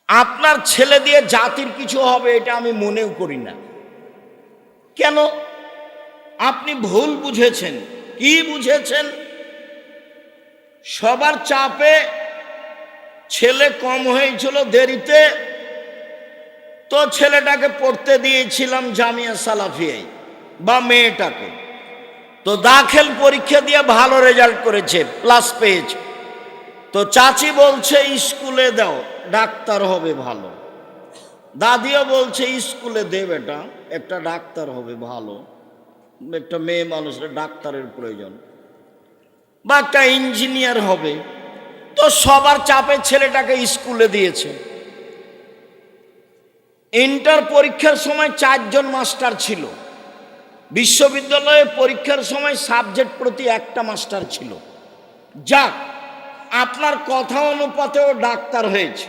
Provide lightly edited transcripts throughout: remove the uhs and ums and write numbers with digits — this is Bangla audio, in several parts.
আপনার ছেলে দিয়ে জাতির কিছু হবে এটা আমি মনেও করি না। কেন? আপনি ভুল বুঝেছেন। কি বুঝেছেন? সবার চাপে ছেলে কম হয়েছিল দেরিতে, তো ছেলেটাকে পড়তে দিয়েছিলাম জামিয়া সালাফিয়ায় বা মেয়েটাকে, তো দাখিল পরীক্ষা দিয়ে ভালো রেজাল্ট করেছে, প্লাস পেয়েছে। তো চাচি বলছে স্কুলে দাও, ডাক্তার হবে ভালো। দাদিও বলছে স্কুলে দে বেটা, একটা ডাক্তার হবে ভালো, একটা মেয়ে মানুষের ডাক্তারের প্রয়োজন বা একটা ইঞ্জিনিয়ার হবে। তো সবার চাপে ছেলেটাকে স্কুলে দিয়েছে। ইন্টার পরীক্ষার সময় 4 জন মাস্টার ছিল, বিশ্ববিদ্যালয়ে পরীক্ষার সময় সাবজেক্ট প্রতি একটা মাস্টার ছিল। যাক, আপনার কথা অনুপাতেও ডাক্তার হয়েছে,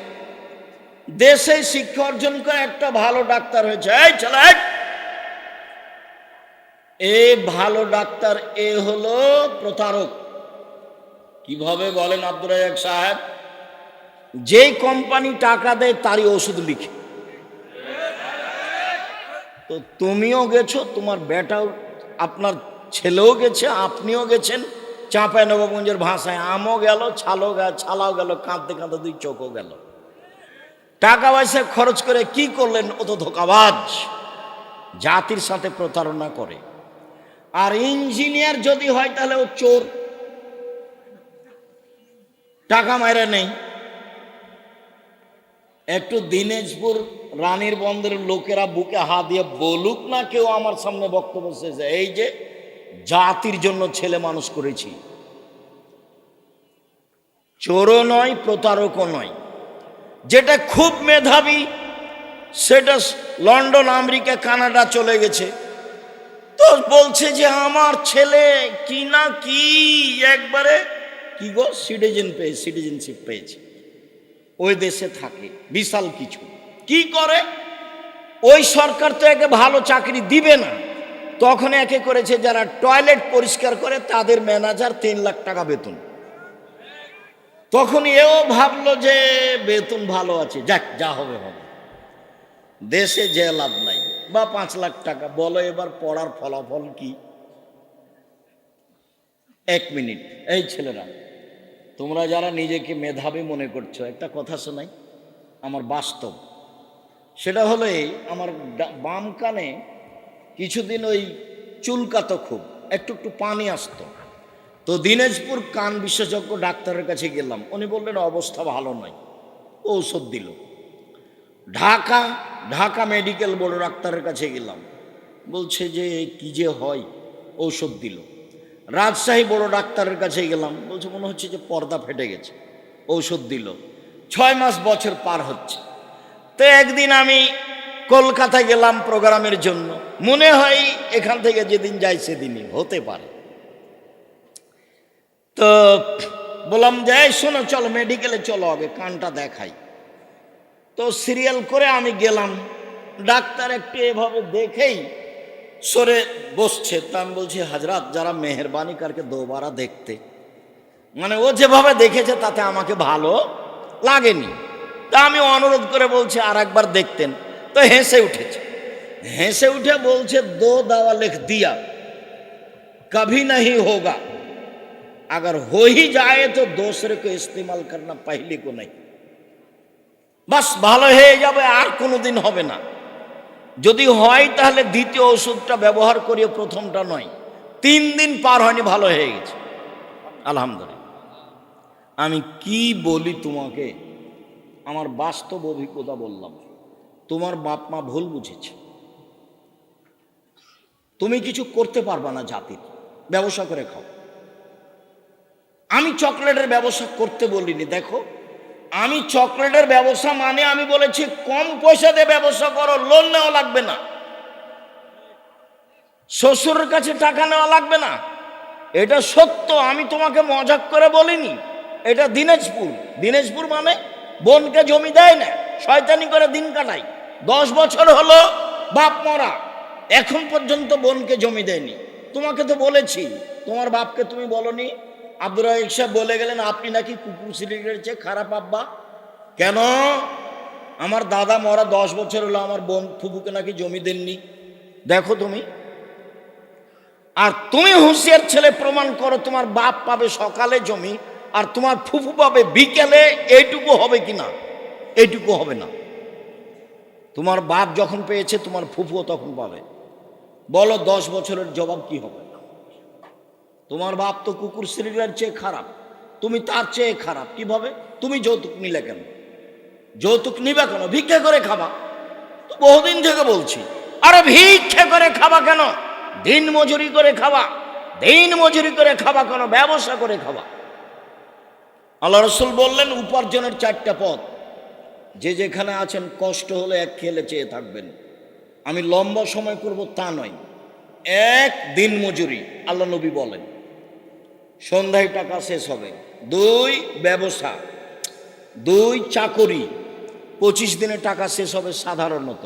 দেশে শিক্ষা অর্জন করে একটা ভালো ডাক্তার হয়েছে। এই চলে এ ভালো ডাক্তার, এ হলো প্রতারক। কিভাবে বলেন আব্দুর রাজ্জাক সাহেব? যেই কোম্পানি টাকা দেয় তারই ওষুধ লিখে। তো তুমিও গেছো, তোমার বেটাও, আপনার ছেলেও গেছে, আপনিও গেছেন। চাঁপাইনবাবগঞ্জের ভাষায় আমও গেল, ছালাও গেল, কাঁদতে কাঁদতে 2 চোখও গেল। টাকা পয়সা খরচ করে কি করলেন? ও তো ধোঁকাবাজ, জাতির সাথে প্রতারণা করে। আর ইঞ্জিনিয়ার যদি হয় তাহলে ও চোর, টাকা মাইরা নেই। একটু দিনাজপুর রানীর বন্দরের লোকেরা বুকে হাত দিয়ে বলুক না কেউ আমার সামনে বক্তব্য শেষে, এই যে জাতির জন্য ছেলে মানুষ করেছি। চোরও নয়, প্রতারকও নয়। যেটা খুব মেধাবী সেটা লন্ডন, আমেরিকা, কানাডা চলে গেছে, তো বলছে যে আমার ছেলে কি না কি একবারে কি গো সিটিজেনশিপ পেয়েছে, ওই দেশে থাকে, বিশাল কিছু। কি করে? ওই সরকার তো একে ভালো চাকরি দিবে না, তখন একে করেছে যারা টয়লেট পরিষ্কার করে তাদের ম্যানেজার 3 লাখ টাকা বেতন। তখন এও ভাবলো যে বেতন ভালো আছে, যাক যা হবে হবে, দেশে যে লাভ নাই, বা 5 লাখ টাকা। বলো এবার পড়ার ফলাফল কি? 1 মিনিট, এই ছেলেরা, তোমরা যারা নিজেকে মেধাবী মনে করছো, একটা কথা শোনাই, আমার বাস্তব। সেটা হলো আমার বাম কানে কিছুদিন ওই চুলকাতো, খুব একটু একটু পানি আসতো। তো দিনাজপুর কান বিশেষজ্ঞ ডাক্তারের কাছে গেলাম, উনি বললেন অবস্থা ভালো নয়, ঔষধ দিল। ঢাকা মেডিকেল বড় ডাক্তারের কাছে গেলাম, বলছে যে কি যে হয়, ঔষধ দিল। রাজশাহী বড় ডাক্তারের কাছে গেলাম, বলছে মনে হচ্ছে যে পর্দা ফেটে গেছে, ঔষধ দিল। 6 মাস বছর পার হচ্ছে। তো একদিন আমি কলকাতা গেলাম প্রোগ্রামের জন্য, মনে হয় এখান থেকে যেদিন যাই সেদিনই হতে পারে। তো বললাম যে শোনো, চলো মেডিকেলে চলো, আগে কানটা দেখাই। তো সিরিয়াল করে আমি গেলাম, ডাক্তার একটু এভাবে দেখেই সরে বসছে। তা আমি বলছি হাজরাত যারা মেহরবানি করকে দোবারা দেখতে, মানে ও যেভাবে দেখেছে তাতে আমাকে ভালো লাগেনি। তা আমি অনুরোধ করে বলছি আর একবার দেখতেন। তো হেসে উঠেছে, হেসে উঠে বলছে दो दवा लिख दिया, कभी नहीं होगा, अगर हो ही जाए तो दूसरे को इस्तेमाल करना, पहले को नहीं। বাস ভালো হয়ে যাবে, আর কোনোদিন হবে না। যদি হয় তাহলে দ্বিতীয় ওষুধটা ব্যবহার করিও, প্রথমটা নয়। 3 দিন পার হয়নি, ভালো হয়ে গেছে, আলহামদুলিল্লাহ। আমি কি বলি তোমাকে, আমার বাস্তব অভিজ্ঞতা বললাম। তোমার বাপ মা ভুল বুঝেছে, তুমি কিছু করতে পারবা না জাতির, ব্যবসা করে খাও। আমি চকলেটের ব্যবসা করতে বলিনি, দেখো আমি চকলেটের ব্যবসা মানে আমি বলেছি কম পয়সা দিয়ে ব্যবসা করো, লোন নেওয়া লাগবে না, শ্বশুরের কাছে টাকা নেওয়া লাগবে না। এটা সত্য, আমি তোমাকে মজাক করে বলিনি। এটা দিনাজপুর মানে বোনকে জমি দেয় না, শয়তানি করে দিন কাটাই। 10 বছর হলো বাপ মরা, এখন পর্যন্ত বোনকে জমি দেয়নি। তোমাকে তো বলেছি, তোমার বাপকে তুমি বলনি। আব্দুর রাজ্জাক সাহেব বলে গেলেন আপনি নাকি কুকুর সিগারেটের চেয়ে খারাপ আব্বা। কেন? আমার দাদা মরা 10 বছর হলো, আমার বোন ফুফুকে নাকি জমি দেননি। দেখো তুমি, আর তুমি হুঁশিয়ার ছেলে প্রমাণ করো তোমার বাপ পাবে সকালে জমি আর তোমার ফুফু পাবে বিকেলে। এইটুকু হবে কি না? এইটুকু হবে না। তোমার বাপ যখন পেয়েছে তোমার ফুফুও তখন পাবে। বলো 10 বছরের জবাব কি হবে? তোমার বাপ তো কুকুর শ্রীলের চেয়ে খারাপ, তুমি তার চেয়ে খারাপ কিভাবে? তুমি যৌতুক নিলে কেন? যৌতুক নিবে কেন? ভিক্ষা করে খাবা তো, বহুদিন থেকে বলছি। আরে ভিক্ষা করে খাবা কেন? দিন মজুরি করে খাবা। দিন মজুরি করে খাবা কেন? ব্যবসা করে খাবা। আল্লাহ রাসূল বললেন উপার্জনের 4টা পথ। যে যেখানে আছেন কষ্ট হলে এক খেলে চেয়ে থাকবেন। আমি লম্বা সময় করব তা নয়। 1 দিন মজুরি, আল্লাহ নবী বলেন সন্ধ্যায় টাকা শেষ হবে। 2 ব্যবসা, 2 চাকরি, 25 দিনে টাকা শেষ হবে সাধারণত।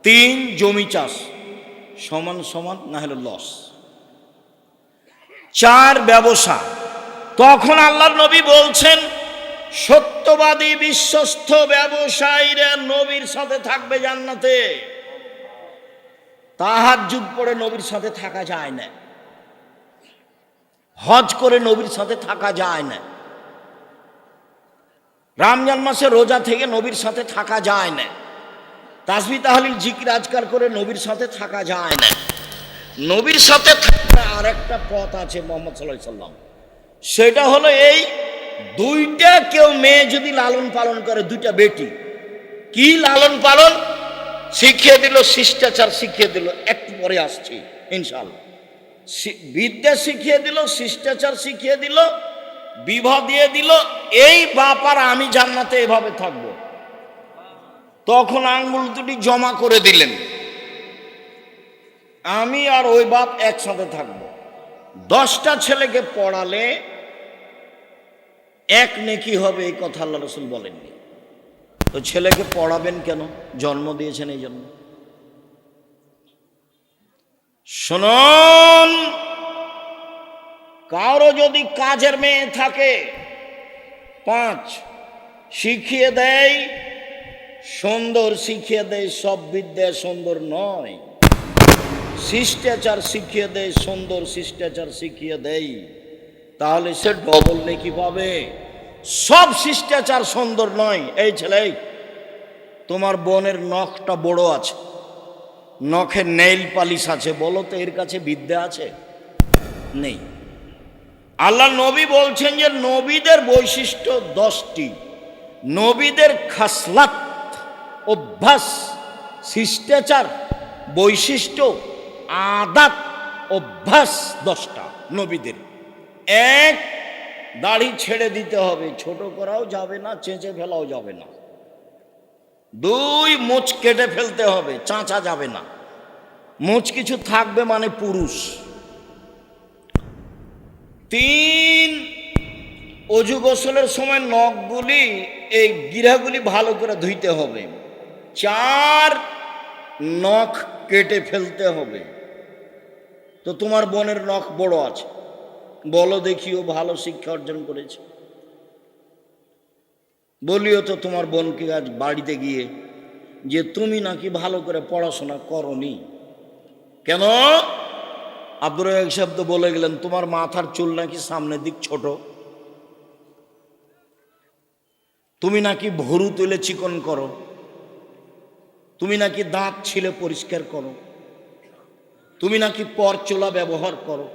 3 জমি চাষ, সমান সমান না হলে লস। 4 ব্যবসা। তখন আল্লাহর নবী বলছেন সত্যবাদী বিশ্বস্ত ব্যবসায়ীরা নবীর সাথে থাকবে জান্নাতে। তাহাজ্জুদ পড়ে নবীর সাথে থাকা যায় না, হজ করে নবীর সাথে থাকা যায় না, রমজান মাসে রোজা থেকে নবীর সাথে থাকা যায় না, তাসবিহ তাহলিল জিকির আজকার করে নবীর সাথে থাকা যায় না। নবীর সাথে থাকার আরেকটা পথ আছে মুহাম্মদ সাল্লাল্লাহু আলাইহি সাল্লাম। সেটা হলো এই 2টা কেউ মেয়ে যদি লালন পালন করে, 2টা বেটি, কি লালন পালন শিখিয়ে দিল, শিষ্টাচার শিখিয়ে দিল। একটু পরে আসছি ইনশাআল্লাহ। বিদ্যা শিখিয়ে দিল, শিষ্টাচার শিখিয়ে দিল, বিবাহ দিয়ে দিল। এই বাপ আর আমি জান্নাতে এভাবে থাকবো। তখন আঙ্গুল দুটি জমা করে দিলেন, আমি আর ওই বাপ একসাথে থাকবো। 10টা ছেলেকে পড়ালে 1 নেকি হবে, এই কথা আল্লাহ রাসূল বলেননি। তো ছেলেকে পড়াবেন কেন? জন্ম দিয়েছেন এই জন্য। শুনুন, কারো যদি কাজের মেয়ে থাকে 5 শিখিয়ে দেয়, সুন্দর শিখিয়ে দেয়, সব বিদ্যা সুন্দর নয়। শিষ্টাচার শিখিয়ে দেয়, সুন্দর শিষ্টাচার শিখিয়ে দেয়, তাহলে সে ডবল নেকি পাবে। সব শিষ্টাচার সুন্দর নয়। এই ছেলে, তোমার বোনের নখটা বড় আছে, নখে নেইল পালিশ আছে, বলো তো এর কাছে বিদ্যা আছে? নেই। আল্লাহ নবী বলছেন যে নবীদের বৈশিষ্ট্য 10টি। নবীদের খাসলাত, অভ্যাস, শিষ্টাচার, বৈশিষ্ট্য, আদাত, অভ্যাস 10টা নবীদের। 1 দাড়ি ছেড়ে দিতে হবে, ছোট করাও যাবে না, চেঁচে ফেলাও যাবে না। 2 মুছ কেটে ফেলতে হবে, চাঁচা যাবে না। মুছ কিছু থাকবে মানে পুরুষ। 3 অজু গোসলের সময় নখগুলি, এই গিরাগুলি ভালো করে ধুইতে হবে। 4 নখ কেটে ফেলতে হবে। তো তোমার বোনের নখ বড় আছে, বলো দেখিও ভালো শিক্ষা অর্জন করেছে। বলিও তো তোমার বোনকে আজ বাড়িতে গিয়ে যে তুমি নাকি ভালো করে পড়াশোনা করনি। কেন? আব্দুর রাজ্জাক সাহেব তো বলে গেলেন তোমার মাথার চুল নাকি সামনের দিক ছোট, তুমি নাকি ভরু তুলে চিকন করো, তুমি নাকি দাঁত ছিলে পরিষ্কার করো, তুমি নাকি পরচুলা ব্যবহার করো,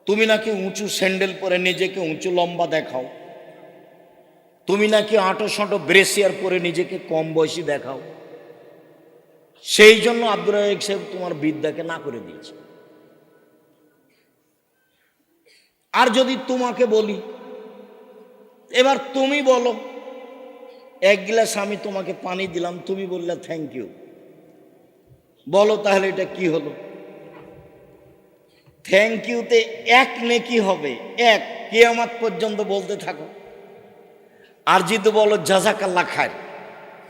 তুমি নাকি উঁচু স্যান্ডেল পরে নিজেকে উঁচু লম্বা দেখাও, তুমি নাকি আঁটো সাঁটো ব্রেসিয়ার পরে নিজেকে কম বয়সী দেখাও। সেই জন্য আব্দুর রাজ্জাক সাহেব তোমার বিদ্যাকে না করে দিয়েছে। আর যদি তোমাকে বলি, এবার তুমি বলো, 1 গ্লাস আমি তোমাকে পানি দিলাম, তুমি বললে থ্যাংক ইউ, বলো তাহলে এটা কি হলো? থ্যাংক ইউতে 1 নেকি হবে, 1, কিয়ামত পর্যন্ত বলতে থাকো। আর যদি বলো জাযাকাল্লাহ খায়র,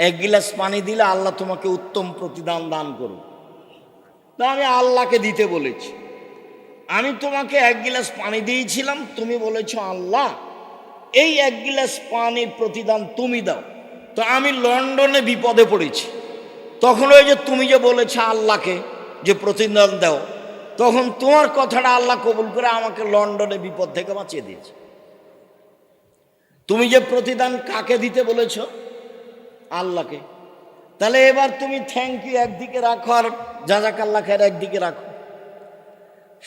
1 গ্লাস পানি দিলে আল্লাহ তোমাকে উত্তম প্রতিদান দান করুন, তা আমি আল্লাহকে দিতে বলেছি। আমি তোমাকে 1 গ্লাস পানি দিয়েছিলাম, তুমি বলেছো আল্লাহ এই 1 গ্লাস পানির প্রতিদান তুমি দাও। তো আমি লন্ডনে বিপদে পড়েছি, তখন ওই যে তুমি যে বলেছ আল্লাহকে যে প্রতিদান দাও, তখন তোমার কথাটা আল্লাহ কবুল করে আমাকে লন্ডনে বিপদ থেকে বাঁচিয়ে দিয়েছে। তুমি যে প্রতিদান কাকে দিতে বলেছ? আল্লাহকে। তাহলে এবার তুমি থ্যাংক ইউ একদিকে রাখো আর জাযাকাল্লাহ খায়ের একদিকে রাখো।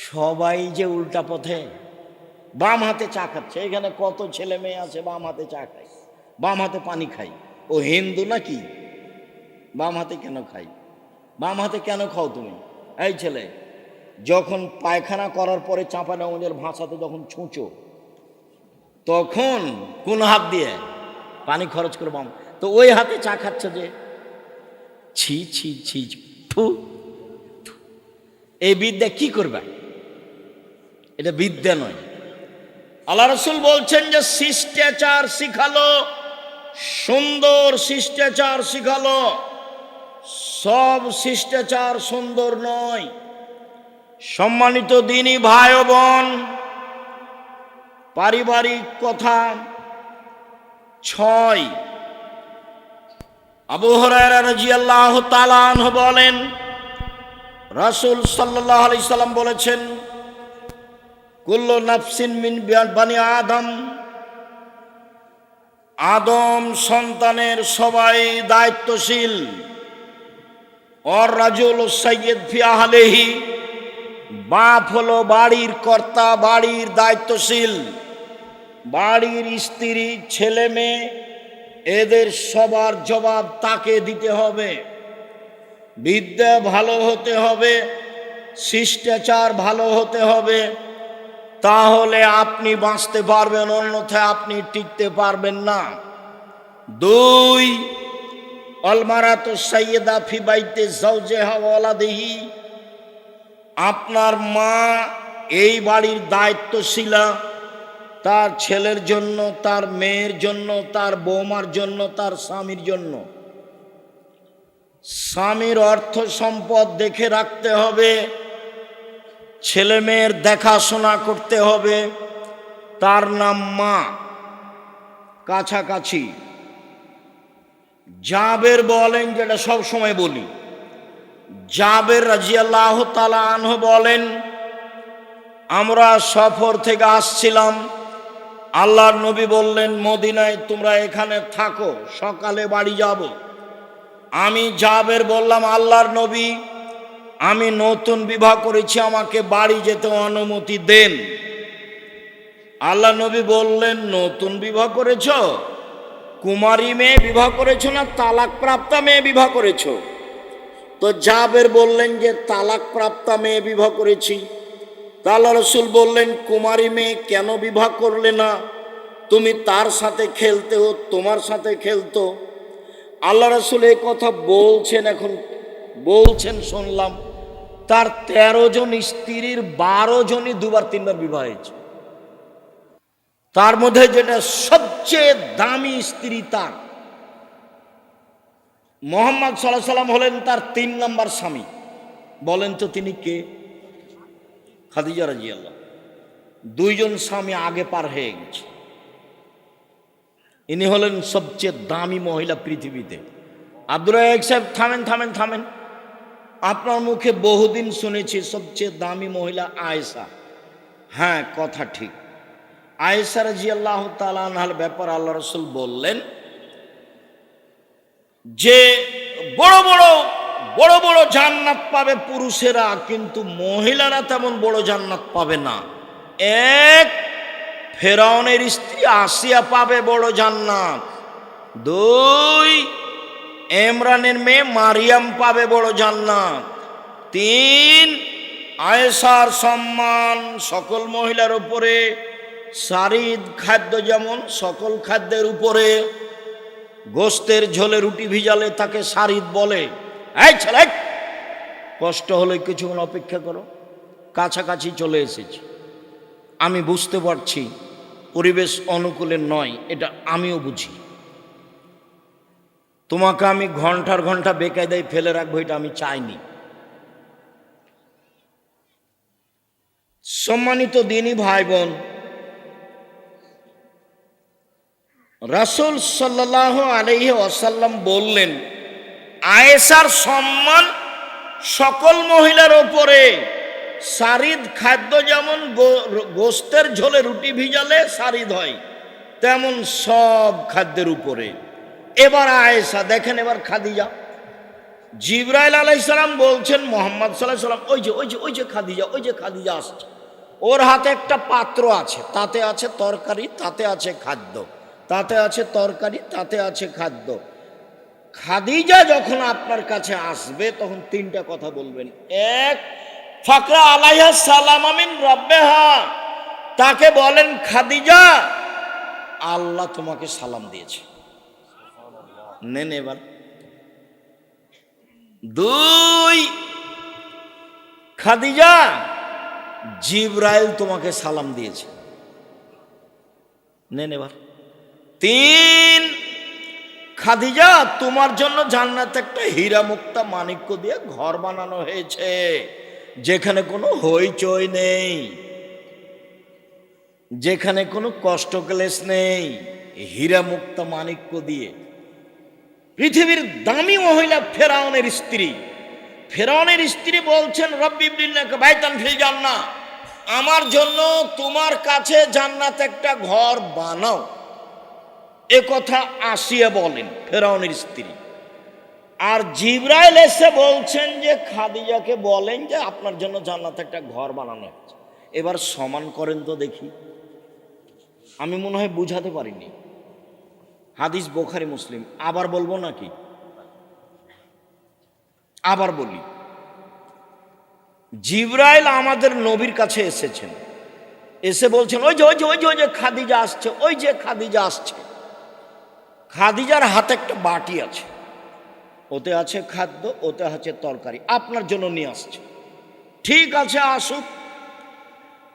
সবাই যে উল্টা পথে বাম হাতে চা খাচ্ছে, এখানে কত ছেলে মেয়ে আছে বাম হাতে চা খায়, বাম হাতে পানি খাই। ও হিন্দু নাকি? বাম হাতে কেন খাই? বাম হাতে কেন খাও তুমি? এই ছেলে, যখন পায়খানা করার পরে চাঁপানেওয়াজের ভাষাতে যখন ছুঁচো, তখন কোন হাত দিয়ে পানি খরচ করে বাম, তো ওই হাতে চা খাচ্ছ যে, ছি ছি ছি, ফু। এই বিদ্যা কি করবে? এটা বিদ্যা নয়। আল্লাহ রাসূল বলছেন যে শিষ্টাচার শিখালো, সুন্দর শিষ্টাচার শিখালো। সব শিষ্টাচার সুন্দর নয়। সম্মানিত দিনী ভাই ও বোন, পারিবারিক কথা 6। আবু হুরায়রা রাদিয়াল্লাহু তাআলা আনহু বলেন, রাসূল সাল্লাল্লাহু আলাইহি সাল্লাম বলেছেন, কুল্লু নাফসিন মিন বানি আদম, আদম সন্তানের সবাই দায়িত্বশীল। অর রাজুল সাইয়্যিদ ফি আহলিহি, বাপ হলো বাড়ির কর্তা, বাড়ির দায়িত্বশীল। বাড়ির স্ত্রী, ছেলে মেয়ে, এদের সবার জবাব তাকে দিতে হবে। বিদ্যা ভালো হতে হবে, শিষ্টাচার ভালো হতে হবে, তাহলে আপনি বাঁচতে পারবেন, অন্যথায় আপনি টিকতে পারবেন না। 2, অলমারাতু সাইয়্যিদা ফি বাইতি যাওজিহা ওয়া ওয়ালাদিহি, আপনার মা এই বাড়ির দায়িত্বশীলা, তার ছেলের জন্য, তার মেয়ের জন্য, তার বৌমার জন্য, তার স্বামীর জন্য। স্বামীর অর্থ সম্পদ দেখে রাখতে হবে, ছেলে মেয়ের দেখাশোনা করতে হবে। তার নাম মা, কাছাকাছি। জাবের বলেন, যেটা সব সময় বলি, জাবের রাদিয়াল্লাহু তাআলা আনহু বলেন, আমরা সফর থেকে আসছিলাম, আল্লাহর নবী বললেন, মদিনায় তোমরা এখানে থাকো, সকালে বাড়ি যাব। আমি জাবের বললাম, আল্লাহর নবী, আমি নতুন বিবাহ করেছি, আমাকে বাড়ি যেতে অনুমতি দেন। আল্লাহ নবী বললেন, নতুন বিবাহ করেছ? কুমারী মেয়ে বিবাহ করেছো না তালাক প্রাপ্তা মেয়ে বিবাহ করেছো? তো জাবের বললেন যে তালাক প্রাপ্তা মেয়ে বিবাহ করেছি। তা আল্লাহ রাসূল বললেন, কুমারী মেয়ে কেন বিবাহ করলে না? তুমি তার সাথে খেলতে, ও তোমার সাথে খেলতো। আল্লাহ রাসূল এই কথা বলছেন, এখন বলছেন শুনলাম, তার 13 জন স্ত্রীর 12 জনই 2-3বার বিবাহ হয়েছে। তার মধ্যে যেটা সবচেয়ে দামি স্ত্রী, তার মুহাম্মদ সাল্লাল্লাহু আলাইহি সাল্লাম হলেন তার 3 নম্বর স্বামী। বলেন তো তিনি কে? খাদিজা রাদিয়াল্লাহু। 2 জন স্বামী আগে পার হয়ে গেছে। ইনি হলেন সবচেয়ে দামি মহিলা পৃথিবীতে। আব্দুর রাজ্জাক সাহেব, থামেন থামেন থামেন, আপনার মুখে বহুদিন শুনেছি সবচেয়ে দামি মহিলা আয়েশা। হ্যাঁ, কথা ঠিক। আয়েশা রাদিয়াল্লাহু তাআলা আনহার ব্যাপার আল্লাহ রাসূল বললেন যে বড় বড় বড় বড় জান্নাত পাবে পুরুষেরা, কিন্তু মহিলারা তেমন বড় জান্নাত পাবে না। 1, ফেরাউনের স্ত্রী আসিয়া পাবে বড় জান্নাত। 2, ইমরানের মেয়ে মারিয়াম পাবে বড় জান্নাত। 3, আয়েশার সম্মান সকল মহিলার উপরে, সারিদ খাদ্য যেমন সকল খাদ্যের উপরে। গোস্তের ঝোলে রুটি ভিজালে তাকে সারিদ বলে। এই ছেলে, কষ্ট হলে কিছুক্ষণ অপেক্ষা করো, কাছাকাছি চলে এসেছি। আমি বুঝতে পারছি পরিবেশ অনুকূলে নয়, এটা আমিও বুঝি। তোমাকে আমি ঘন্টার ঘন্টা বেকায়দায় ফেলে রাখবো, এটা আমি চাইনি। সম্মানিত দিনী ভাই বোন, রাসূল সাল্লাল্লাহু আলাইহি ওয়াসাল্লাম বললেন, আয়েশার সম্মান সকল মহিলার ওপরে। সারিদ খাদ্য যেমন গোস্তের ঝোলে রুটি ভিজালে সারিদ হয়, তেমন সব খাদ্যের উপরে। এবার আয়েশা দেখেন, এবার খাদিজা। জিবরাইল আলাইহিস সালাম বলছেন মুহাম্মদ সাল্লাল্লাহু আলাইহি ওয়াসাল্লাম, ওই যে খাদিজা, ওই যে খাদিজা আসছে। ওর হাতে একটা পাত্র আছে, তাতে আছে তরকারি, তাতে আছে খাদ্য, তাতে আছে তরকারি, তাতে আছে খাদ্য। খাদিজা যখন আপনার কাছে আসবে তখন তিনটা কথা বলবেন। এক, ফাকরা আলাইহা সালাম মিন রাব্বিহা, তাকে বলেন খাদিজা আল্লাহ তোমাকে সালাম দিয়েছে। নেন এবার। দুই, খাদিজা জিবরাইল তোমাকে সালাম দিয়েছে। নেন এবার। তিন, খাদিজা তোমার জন্য জান্নাতে একটা হীরা মুক্তা মাণিক্য দিয়ে ঘর বানানো হয়েছে, যেখানে কোনো হইচই নেই, যেখানে কোনো কষ্ট ক্লেশ নেই, হীরা মুক্তা মাণিক্য দিয়ে। পৃথিবীর দামি মহিলা ফেরাউনের স্ত্রী, ফেরাউনের স্ত্রী বলছেন রব্বি ইবনিলাকা বাইতান ফিল জান্নাহ, আমার জন্য তোমার কাছে জান্নাতে একটা ঘর বানাও। এ কথা আসিয়া বলেন ফেরাউনের স্ত্রী। আর জিবরাইল এসে বলছেন যে খাদিজাকে বলেন যে আপনার জন্য জান্নাতে একটা ঘর বানানো হচ্ছে। এবার সমান করেন তো দেখি। আমি মনে হয় বুঝাতে পারিনি। হাদিস বুখারী মুসলিম। আবার বলবো নাকি? আবার বলি। জিবরাইল আমাদের নবীর কাছে এসেছেন, এসে বলছেন ওই যে খাদিজা আসছে, ওই যে খাদিজা আসছে। খাদিজার হাতে একটা বাটি আছে, ওতে আছে খাদ্য, ওতে আছে তরকারি, আপনার জন্য নিয়ে আসছে। ঠিক আছে, আসুক।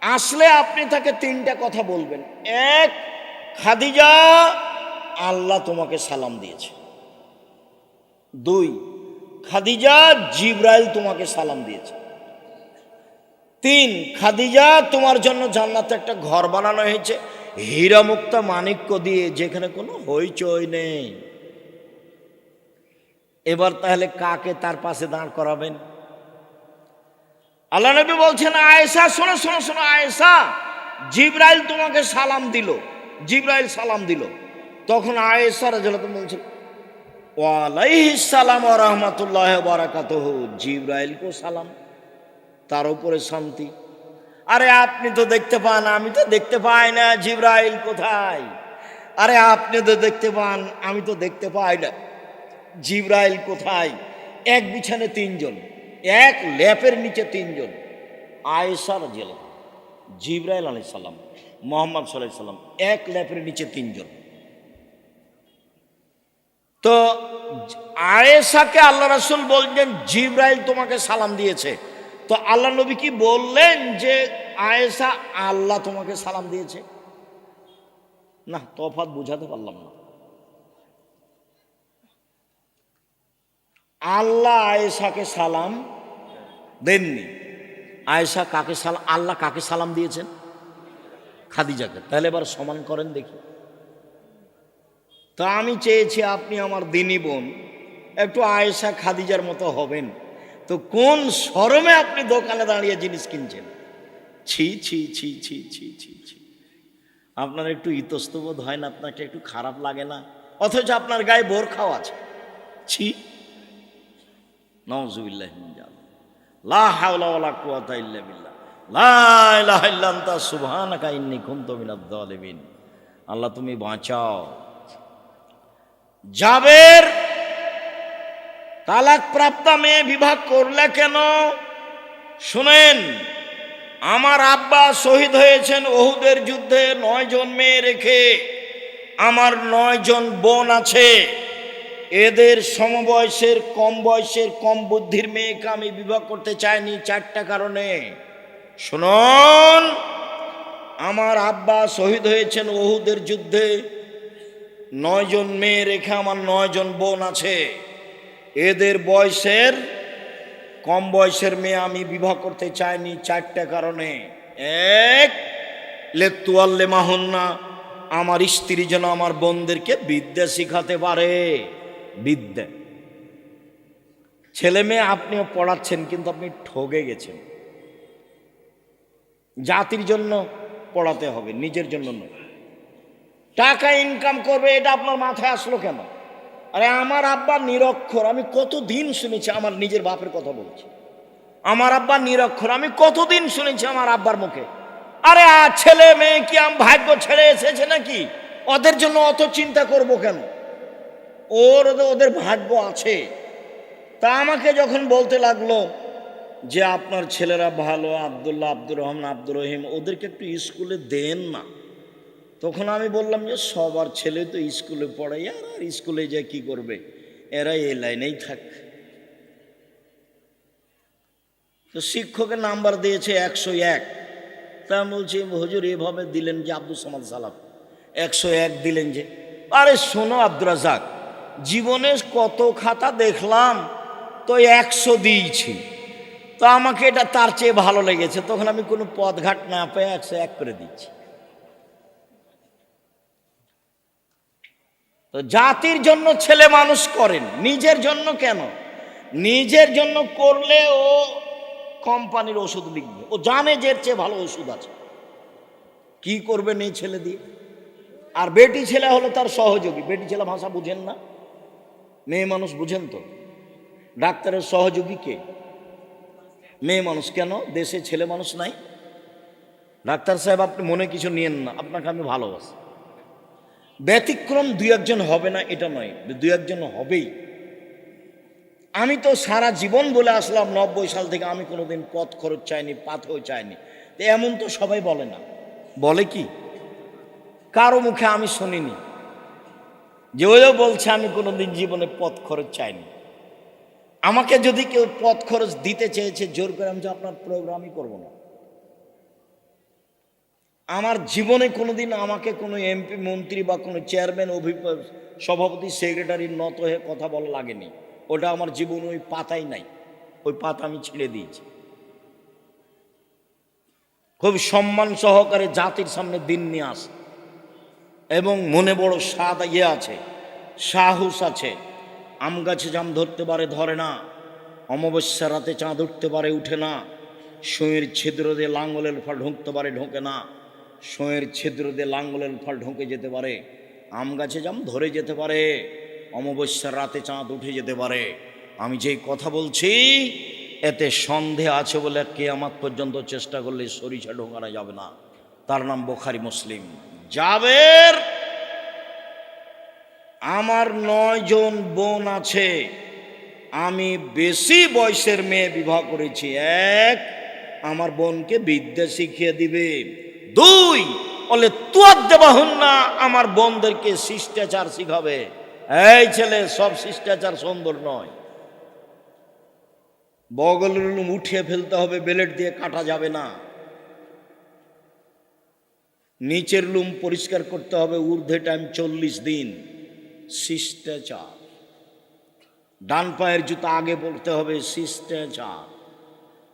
আসলে আপনি তাকে তিনটা কথা বলবেন। এক, খাদিজা আল্লাহ তোমাকে সালাম দিয়েছে। দুই, খাদিজা জিবরাইল তোমাকে সালাম দিয়েছে। তিন, খাদিজা তোমার জন্য জান্নাতে একটা ঘর বানানো হয়েছে হীরা মুক্তা মাণিক্য দিয়ে, যেখানে কোনো হইচই নেই। এবার তাহলে কাকে তার পাশে দাঁড় করাবেন? আল্লাহ নবী বলছেন আয়েশা, শোনো শোনো শোনো আয়েশা, জিবরাইল তোমাকে সালাম দিল, জিবরাইল সালাম দিল। তখন আয়েশা রাদিয়াল্লাহু আনহা বলছেন ওয়া আলাইহিস সালাম ওয়া রাহমাতুল্লাহি ওয়া বারাকাতুহু, জিবরাইলকে সালাম, তার উপরে শান্তি। আরে আপনি তো দেখতে পান, আমি তো দেখতে পাই না, জিবরাইল কোথায়? আরে আপনি তো দেখতে পান, আমি তো দেখতে পাই না, জিবরাইল কোথায়? এক বিছানে তিনজন, এক ল্যাপের নিচে তিনজন, আয়েশা রাদিয়াল্লাহু আনহা, জিবরাইল আলাইহিস সালাম, মুহাম্মদ সাল্লাল্লাহু আলাইহি সাল্লাম, এক ল্যাপের নিচে তিনজন। তো আয়েশাকে আল্লাহ রাসূল বললেন জিবরাইল তোমাকে সালাম দিয়েছে। তো আল্লাহ নবী কি বললেন যে আয়েশা আল্লাহ তোমাকে সালাম দিয়েছে? না, তফাৎ বুঝাতে পারলাম না। আল্লাহ আয়েশাকে সালাম দেননি। আয়েশা কাকে সালাম, আল্লাহ কাকে সালাম দিয়েছেন? খাদিজাকে। তাহলে এবার সমান করেন দেখি। তো আমি চেয়েছি আপনি আমার দিনী বোন, একটু আয়েশা খাদিজার মতো হবেন। তো কোন শরমে আপনি দোকানে দাঁড়িয়ে জিনিস কিনছেন? ছি ছি ছি ছি ছি ছি ছি। আপনার একটু ইতস্তবোধ হয় না? আপনাকে একটু খারাপ লাগে না? অথচ আপনার গায়ে বোরখাও আছে। ছি, নাউযুবিল্লাহি মিন যালিক। লা হাওলা ওয়ালা কুওয়াতা ইল্লা বিল্লাহ। লা ইলাহা ইল্লা আনতা সুবহানাকা ইন্নী কুনতু মিনাজ জালিমিন। আল্লাহ তুমি বাঁচাও। জাবের তালাক প্রাপ্তা মেয়ে বিবাহ করলে কেন? শুনেন, আমার আব্বা শহীদ হয়েছেন উহুদের যুদ্ধে 9 জন মেয়ে রেখে। আমার 9 জন বোন আছে, এদের সমবয়সের, কম বয়সের, কম বুদ্ধির মেয়েকে আমি বিবাহ করতে চাইনি 4টা কারণে। শুনুন, আমার আব্বা শহীদ হয়েছেন উহুদের যুদ্ধে, 9 জন মেয়ে রেখে আমার 9 জন বোন আছে। এদের বয়সের, কম বয়সের মেয়ে আমি বিবাহ করতে চাইনি 4টা কারণে। এক, লেতুয়াল্লে মাহুন্না, আমার স্ত্রী যেন আমার বোনদেরকে বিদ্যা শিখাতে পারে। বিদ্যা, ছেলে মেয়ে আপনিও পড়াচ্ছেন, কিন্তু আপনি ঠকে গেছেন। জাতির জন্য পড়াতে হবে, নিজের জন্য নয়। টাকা ইনকাম করবে, এটা আপনার মাথায় আসলো কেন? আরে আমার আব্বা নিরক্ষর, আমি কতদিন শুনেছি, আমার নিজের বাপের কথা বলছি। আমার আব্বা নিরক্ষর, আমি কতদিন শুনেছি আমার আব্বার মুখে। আরে ছেলে মেয়ে কি ভাগ্য ছেড়ে এসেছে নাকি? ওদের জন্য অত চিন্তা করব কেন? ওদের ভাগ্য আছে। তা আমাকে যখন বলতে লাগলো যে আপনার ছেলেরা ভালো, আব্দুল্লাহ, আব্দুর রহমান, আব্দুর রহিম, ওদেরকে একটু স্কুলে দেন না। তখন আমি বললাম যে সবার ছেলে তো স্কুলে পড়ে, আর স্কুলে যে কি করবে, এরা এই লাইনেই থাক। তো শিক্ষকের নাম্বার দিয়েছে 101। তা আমি বলছি হুজুর এভাবে দিলেন যে আব্দুল সামাদ সালাম 101 দিলেন যে? আরে শোনো আব্দুর রাজাক, জীবনে কত খাতা দেখলাম, তো 100 দিয়েছি। তো আমাকে এটা তার চেয়ে ভালো লেগেছে, তখন আমি কোনো পদঘাট না পেয়ে 101 করে দিচ্ছি। তো জাতির জন্য ছেলে মানুষ করেন, নিজের জন্য কেন? নিজের জন্য করলে ও কোম্পানির ওষুধ লিখবে, ও জানে যে এর চেয়ে ভালো ওষুধ আছে। কি করবে নেই ছেলে দিয়ে? আর বেটি ছেলে হলো তার সহযোগী। বেটি ছেলে ভাষা বুঝেন না, মেয়ে মানুষ বুঝেন তো। ডাক্তারের সহযোগী কে? মেয়ে মানুষ। কেন দেশে ছেলে মানুষ নাই? ডাক্তার সাহেব আপনি মনে কিছু নিয়েন না, আপনাকে আমি ভালোবাসি। ব্যতিক্রম 2-1 হবে না এটা নয়, 2-1 হবেই। আমি তো সারা জীবন বলে আসলাম 90 সাল থেকে আমি কোনোদিন পথ খরচ চাইনি, পাথর চাইনি। এমন তো সবাই বলে না। বলে কি? কারো মুখে আমি শুনিনি যে ওইও বলছে আমি কোনোদিন জীবনে পথ খরচ চাইনি। আমাকে যদি কেউ পথ খরচ দিতে চেয়েছে জোর করে, আমি যে আপনার প্রোগ্রামই করব না। আমার জীবনে কোনোদিন আমাকে কোনো এমপি, মন্ত্রী বা কোনো চেয়ারম্যান, সভাপতি, সেক্রেটারির নত হয়ে কথা বলা লাগেনি। ওটা আমার জীবনে ওই পাতাই নাই, ওই পাতা আমি ছেড়ে দিয়েছি। খুব সম্মান সহকারে জাতির সামনে দিন নিয়ে আস, এবং মনে বড় আছে, সাহস আছে। আম গাছে জাম ধরতে পারে, ধরে না। অমাবস্যা রাতে চাঁদ উঠতে পারে, উঠে না। সুঁয়ের ছিদ্র দিয়ে লাঙ্গলের ফল ঢুকতে পারে, ঢোকে না। সুঁয়ের ছিদ্র দিয়ে লাঙ্গলের ফল ঢুকে যেতে পারে। আম গাছে জাম ধরে যেতে পারে, অমাবস্যার রাতে চাঁদ উঠে যেতে পারে। আমি যেই কথা বলছি এতে সন্দেহ আছে বলে কিয়ামত পর্যন্ত চেষ্টা করলে সরিষা ঢোকানো যাবে না। তার নাম বুখারী, মুসলিম। জাবের, আমার 9 জন বোন আছে, আমি বেশি বয়সের মেয়ে বিবাহ করেছি। 1, আমার বোনকে বিদ্যা শিখিয়ে দিবে। 2, বলে তুয়ার দেবা হন না, আমার বোনদেরকে শিষ্টাচার শিখাবে। এই ছেলে, সব শিষ্টাচার সুন্দর নয়। বগলের লুম উঠিয়ে ফেলতে হবে, বেলেট দিয়ে কাটা যাবে না। নিচের লুম পরিষ্কার করতে হবে, ঊর্ধ্বে টাইম 40 দিন। শিষ্টাচার। ডান পায়ের জুতা আগে পরতে হবে, শিষ্টাচার।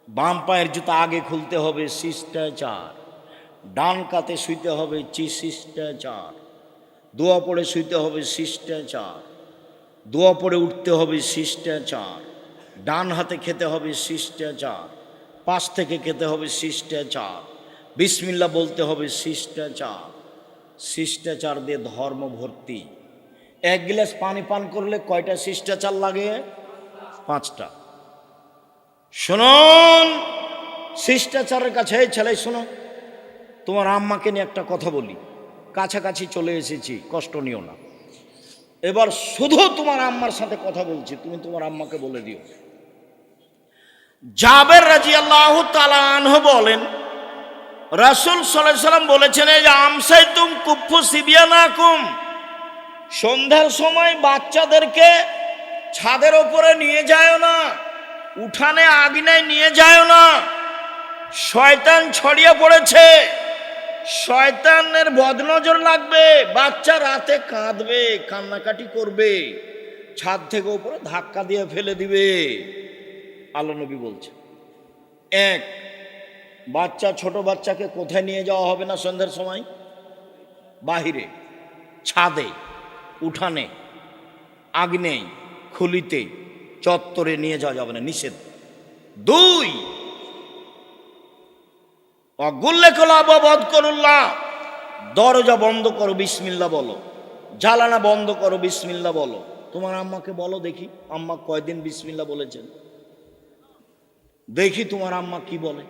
বাম পায়ের জুতা আগে খুলতে হবে, শিষ্টাচার। ডান কাতে শুইতে হবে, শিষ্টাচার। দোয়া পড়ে শুইতে হবে, শিষ্টাচার। দোয়া পড়ে উঠতে হবে, শিষ্টাচার। ডান হাতে খেতে হবে, শিষ্টাচার। পাশ থেকে খেতে হবে, শিষ্টাচার। বিসমিল্লাহ বলতে হবে, শিষ্টাচার। শিষ্টাচার দিয়ে ধর্ম ভর্তি। 1 গ্লাস পানি পান করলে কয়টা শিষ্টাচার লাগে? 5টা। শুনুন শিষ্টাচারের কাছে। এই ছেলে শোনো, তোমার আম্মাকে নিয়ে একটা কথা বলি। কাছাকাছি চলে এসেছি, কষ্ট নিও না। এবার শুধু তোমার আম্মার সাথে কথা বলছি, তুমি তোমার আম্মাকে বলে দিও। জাবের রাদিয়াল্লাহু তাআলা আনহু বলেন, রাসূল সাল্লাল্লাহু আলাইহি সাল্লাম বলেছেন, এই আমসাইতুম কুফু সিবিয়ানাকুম, সন্ধ্যার সময় বাচ্চাদেরকে ছাদের ওপরে নিয়ে যায় না, উঠানে আঙিনায় নিয়ে যায় না। শয়তান ছড়িয়ে পড়েছে, শয়তানের বদনজর লাগবে। বাচ্চা রাতে কাঁদবে, কান্নাকাটি করবে, ছাদ থেকে উপরে ধাক্কা দিয়ে ফেলে দিবে। আল্লাহ নবী বলছে। 1, বাচ্চা, ছোট বাচ্চাকে কোথায় নিয়ে যাওয়া হবে না সন্ধ্যার সময়? বাহিরে, ছাদে, উঠানে, আগ্নেয়, খুলিতে, চত্বরে নিয়ে যাওয়া যাবে না, নিষেধ। 2, অগুল্লেখলাবদকরুল্লাহ, দরজা বন্ধ করো, বিসমিল্লাহ বলো। জ্বালানা বন্ধ করো, বিসমিল্লাহ বলো। তোমার আম্মাকে বলো দেখি, আম্মা কয়দিন বিসমিল্লাহ বলেছেন, দেখি তোমার আম্মা কি বলে।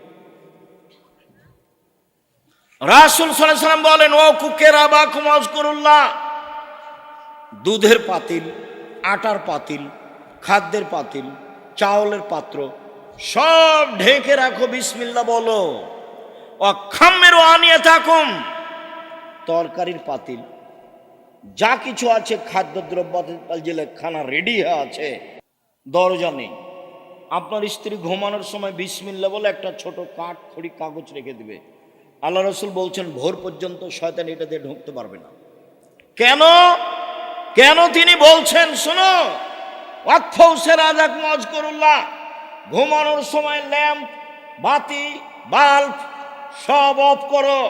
রাসূল সাল্লাল্লাহু আলাইহি সাল্লাম বলেন, ও কুকেরা বাকুম আযকুরুল্লাহ, দুধের পাতিল, আটার পাতিল, খাদ্যের পাতিল, চাউলের পাত্র সব ঢেকে রাখো, বিসমিল্লাহ বলো। অখাম্মেরু আনিয়াতাকুম, তরকারির পাতিল, যা কিছু আছে খাদ্যদ্রব্য যে খানা রেডি হয়ে আছে, দরজা নেই। আপনার স্ত্রী ঘুমানোর সময় বিসমিল্লাহ বলে একটা ছোট কাঠ খড়ি কাগজ রেখে দিবে। আল্লাহ রসুল বলছেন ভোর পর্যন্ত শয়তান এটা দিয়ে ঢুকতে পারবে না। কেন কেন তিনি বলছেন? শোনো, আযকুরুল্লাহ, ঘুমানোর সময় ল্যাম্প, বাতি, বাল্ব সব অফ করো,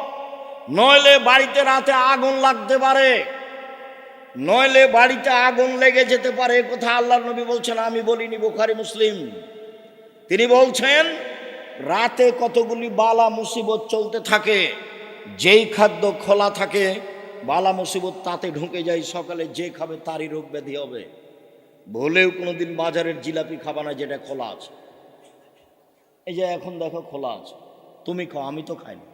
নইলে বাড়িতে রাতে আগুন লাগতে পারে, নইলে বাড়িতে আগুন লেগে যেতে পারে। এ কথা আল্লাহর নবী বলছেন, আমি বলিনি, বুখারী মুসলিম। তিনি বলছেন রাতে কতগুলি বালা মুসিবত চলতে থাকে, যেই খাদ্য খোলা থাকে বালা মুসিবত তাতে ঢুকে যায়, সকালে যে খাবে তারই রোগ ব্যাধি হবে। ভুলেও কোনোদিন বাজারের জিলাপি খাবা না যেটা খোলা আছে। এই যে এখন দেখো খোলা আছে, তুমি খাও, আমি তো খাই না।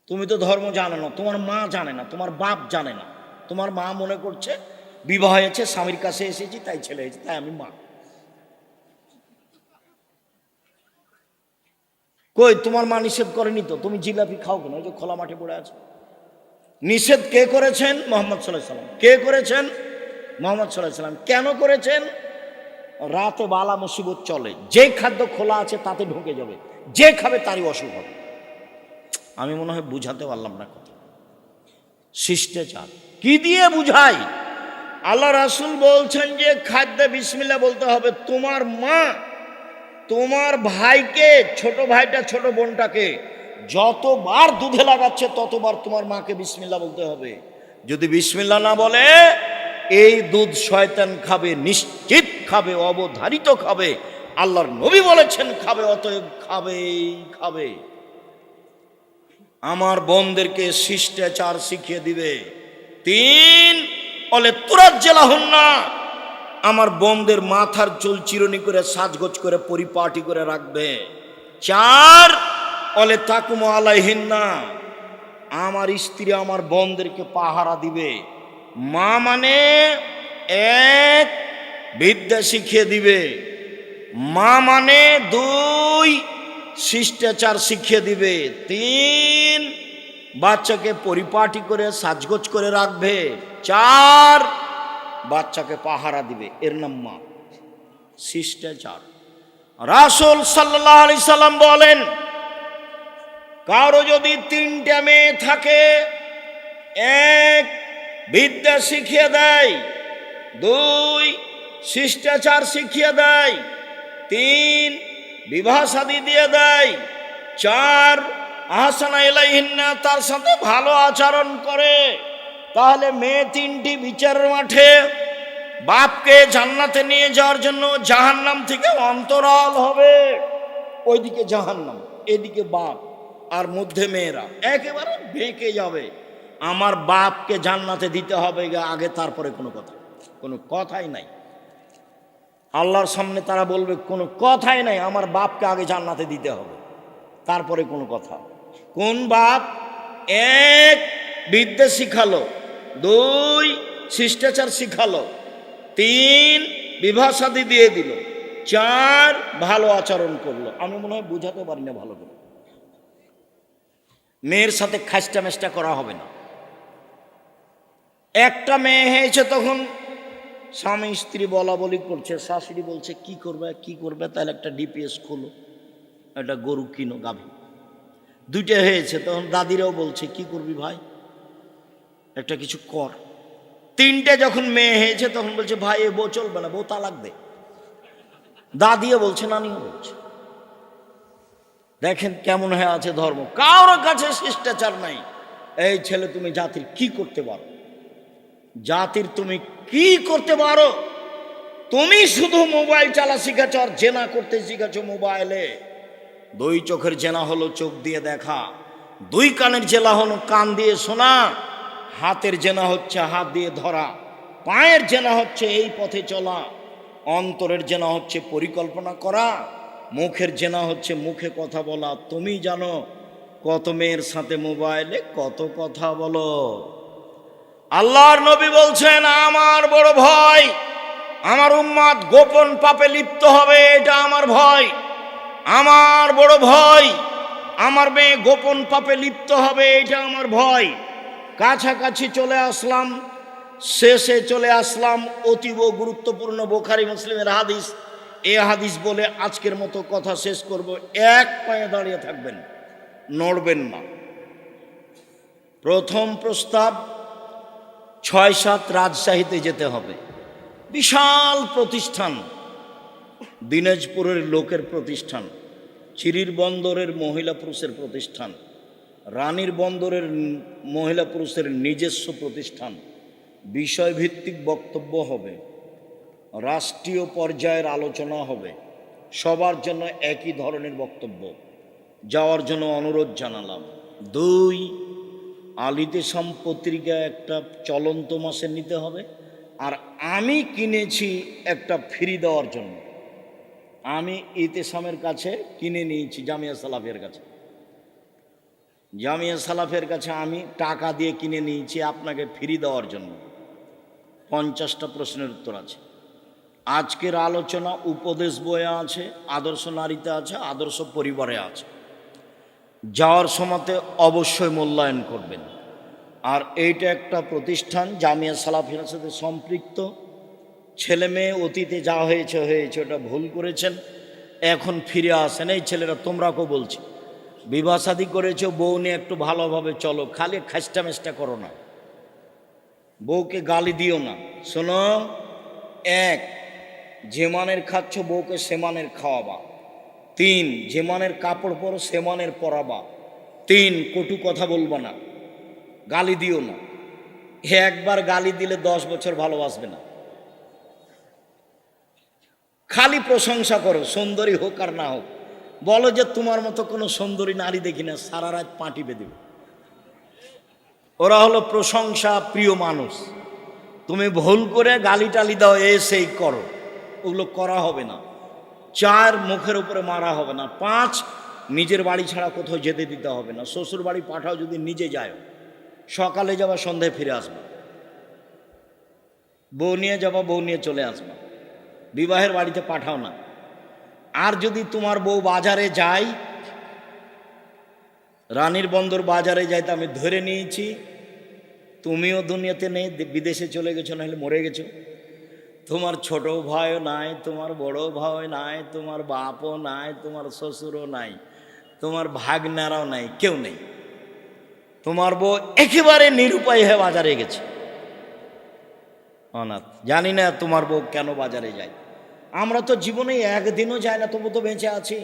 তুমি তো ধর্ম জানো না, তোমার মা জানে না, তোমার বাপ জানে না। তোমার মা মনে করছে বিবাহ হয়েছে, স্বামীর কাছে এসেছি তাই ছেলে হয়েছে, তাই আমি মা। কই, তোমার মা নিষেধ করেনি তো, তুমি জিলাপি খাও কেন? ওই যে খোলা মাঠে পড়ে আছে। নিষেধ কে করেছেন? মুহাম্মদ সাল্লাল্লাহু আলাইহি সাল্লাম। কে করেছেন? মুহাম্মদ সাল্লাল্লাহু আলাইহি সাল্লাম। কেন করেছেন? রাতে বালা মুসিবত চলে, যে খাদ্য খোলা আছে তাতে ঢুকে যাবে, যে খাবে তারই অসুখ হবে। আমি মনে হয় বুঝাতে পারলাম না কথা। শিষ্টাচার কি দিয়ে বুঝাই? আল্লাহ রাসূল বলছেন যে খাদ্যে বিসমিল্লাহ বলতে হবে। তোমার মা তোমার ভাইকে, ছোট ভাইটা ছোট বোনটাকে যতবার দুধে লাগাচ্ছে ততবার তোমার মাকে বিসমিল্লাহ বলতে হবে। যদি বিসমিল্লাহ না বলে, এই দুধ শয়তান খাবে, নিশ্চিত খাবে, অবধারিত খাবে। আল্লাহর নবী বলেছেন খাবে, অতএব খাবেই খাবে। আমার বোনদেরকে শিষ্টাচার শিখিয়ে দিবে। 3, বলে তুরাজ্জালাহুন্না, আমার বোনদের মাথার চুল চিরুনি করে সাজগোজ করে পরিপাটি করে রাখবে। 4, বলে তাকুমু আলাইহিন্না, আমার স্ত্রী আমার বোনদেরকে পাহারা দিবে। মা মানে 1, বিদ্যা শিখিয়ে দিবে। মা মানে 2, শিষ্টাচার শিখিয়ে দিবে। 3, বাচ্চাকে পরিপাটি করে সাজগোজ করে রাখবে। 4, বাচ্চাকে পাহারা দিবে। এর নাম মা, শিষ্টাচার। রাসূল সাল্লাল্লাহু আলাইহি সাল্লাম বলেন, কারো যদি 3টা মেয়ে থাকে, 1, বিদ্যা শিখিয়ে দেয়, 2, শিষ্টাচার শিখিয়ে দেয়, 3, বিবাহ শাদী দিয়ে দেয়, 4, আহসানা ইলাইহিন্না, তার সাথে ভালো আচরণ করে, তাহলে মেয়ে 3টি বিচারের মাঠে বাপকে জান্নাতে নিয়ে যাওয়ার জন্য জাহান্নাম থেকে অন্তরাল হবে। ওইদিকে জাহান্নাম, এদিকে বাপ, আর মধ্যে মেয়েরা একেবারে বেঁকে যাবে। আমার বাপকে জান্নাতে দিতে হবে আগে, তারপরে কোনো কথাই নাই। আল্লাহর সামনে তারা বলবে কোনো কথাই নাই, আমার বাপকে আগে জান্নাতে দিতে হবে, তারপরে কোনো কথা। কোন বাপ? 1, বিদ্যা শিখালো, 2, শিষ্টাচার শিখালো, 3, বিবাহ শাদী দিয়ে দিল, 4, ভালো আচরণ করলো। আমি মনে হয় বুঝাতে পারি না ভালো করে। মেয়ের সাথে খাস্টা মেষ্টা করা হবে না। একটা মেয়ে হয়েছে, তখন স্বামী স্ত্রী বলা বলি করছে, শাশুড়ি বলছে কি করবে, তাহলে একটা ডিপিএস খোলো, একটা গরু কিনো, গাভী। 2টা হয়েছে, তখন দাদিরাও বলছে কি করবি ভাই, একটা কিছু কর। 3টে যখন মেয়ে হয়েছে তখন বলছে ভাই এ বউ চলবে না, বউ তালাক দে। দাদিও বলছে, নানিও বলছে। দেখেন কেমন হয়ে আছে ধর্ম, কারোর কাছে শিষ্টাচার নাই। এই ছেলে তুমি জাতির কি করতে পারো? জাতির তুমি কি করতে পারো? তুমি শুধু মোবাইল চালা শিখেছ আর জেনা করতে শিখেছ মোবাইলে। দুই চোখের জেনা হলো চোখ দিয়ে দেখা, দুই কানের জেলা হলো কান দিয়ে শোনা, হাতের জেনা হচ্ছে হাত দিয়ে ধরা, পায়ের জেনা হচ্ছে এই পথে চলা, অন্তরের জেনা হচ্ছে পরিকল্পনা করা, মুখের জেনা হচ্ছে মুখে কথা বলা। তুমি জানো কত মেয়ের সাথে মোবাইলে কত কথা বলো। আল্লাহর নবী বলছেন, আমার বড় ভয় আমার উম্মাত গোপন পাপে লিপ্ত হবে, এটা আমার ভয়। আমার বড় ভয় আমার মেয়ে গোপন পাপে লিপ্ত হবে, এটা আমার ভয়। কাছাকাছি চলে আসলাম, শেষে চলে আসলাম। অতীব গুরুত্বপূর্ণ বুখারী মুসলিমের হাদিস। এ হাদিস বলে আজকের মতো কথা শেষ করব। এক পায়ে দাঁড়িয়ে থাকবেন, নড়বেন না। প্রথম প্রস্তাব, ৬-৭ রাজশাহীতে যেতে হবে। বিশাল প্রতিষ্ঠান, দিনাজপুরের লোকের প্রতিষ্ঠান, চিরির বন্দরের মহিলা পুরুষের প্রতিষ্ঠান, রানীর বন্দরের মহিলা পুরুষের নিজস্ব প্রতিষ্ঠান। বিষয়ভিত্তিক বক্তব্য হবে, রাষ্ট্রীয় পর্যায়ের আলোচনা হবে, সবার জন্য একই ধরনের বক্তব্য। যাওয়ার জন্য অনুরোধ জানালাম। ২, আলিতেসাম পত্রিকা একটা চলন্ত মাসে নিতে হবে, আর আমি কিনেছি একটা ফ্রি দেওয়ার জন্য। আমি ইতেসামের কাছে কিনে নিয়েছি, জামিয়া সালাফের কাছে। জামিয়া সালাফের কাছে আমি টাকা দিয়ে কিনে নিয়েছি আপনাকে ফ্রি দেওয়ার জন্য। 50টা প্রশ্নের উত্তর আছে। আজকের আলোচনা উপদেশ বইয়ে আছে, আদর্শ নারীতে আছে, আদর্শ পরিবারে আছে। যাওয়ার সময়তে অবশ্যই মূল্যায়ন করবেন। আর এইটা একটা প্রতিষ্ঠান জামিয়া সালাফিয়ার সাথে সম্পৃক্ত। ছেলে মেয়ে অতীতে যা হয়েছে হয়েছে, ওটা ভুল করেছেন, এখন ফিরে আসেন। এই ছেলেরা তোমরাকেও বলছি, বিবাহ শাদী করেছো, বউ নিয়ে একটু ভালোভাবে চলো, খালি খাস্টা মেস্টা করো না, বউকে গালি দিও না। শোনো, 1, যে মানের খাচ্ছ বউকে সে মানের খাওয়াবা। 3, যে মানের কাপড় পরো সে মানের পরাবা। 3, কটু কথা বলবা না, গালি দিও না। একবার গালি দিলে 10 বছর ভালোবাসবে না। খালি প্রশংসা করো, সুন্দরী হোক আর না হোক। বলো যে তোমার মতো কোনো সুন্দরী নারী দেখি না, সারা রাত পাঁটি বেঁধে। ওরা হলো প্রশংসা প্রিয় মানুষ। তুমি ভুল করে গালি টালি দাও, সেই করো, ওগুলো করা হবে না। 4, মুখের উপরে মারা হবে না। 5, নিজের বাড়ি ছাড়া কোথাও যেতে দিতে হবে না। শ্বশুর বাড়ি পাঠাও যদি নিজে যায়, সকালে যাবা সন্ধ্যায় ফিরে আসবা। বউ নিয়ে যাবা, বউ নিয়ে চলে আসবা, বিবাহের বাড়িতে পাঠাও না। আর যদি তোমার বউ বাজারে যায়, রানীর বন্দর বাজারে যাইতে আমি ধরে নিয়েছি, তুমিও দুনিয়াতে নেই, বিদেশে চলে গেছো, নাহলে মরে গেছো। তোমার ছোট ভাইও নাই, তোমার বড় ভাই নাই, তোমার বাপও নাই, তোমার শ্বশুরও নাই, তোমার ভাগনারাও নাই, কেউ নেই। তোমার বউ একেবারে নিরুপায় হয়ে বাজারে গেছে, অনাথ। জানি না তোমার বউ কেন বাজারে যায়। আমরা তো জীবনে একদিনও যাই না, তবু তো বেঁচে আছি।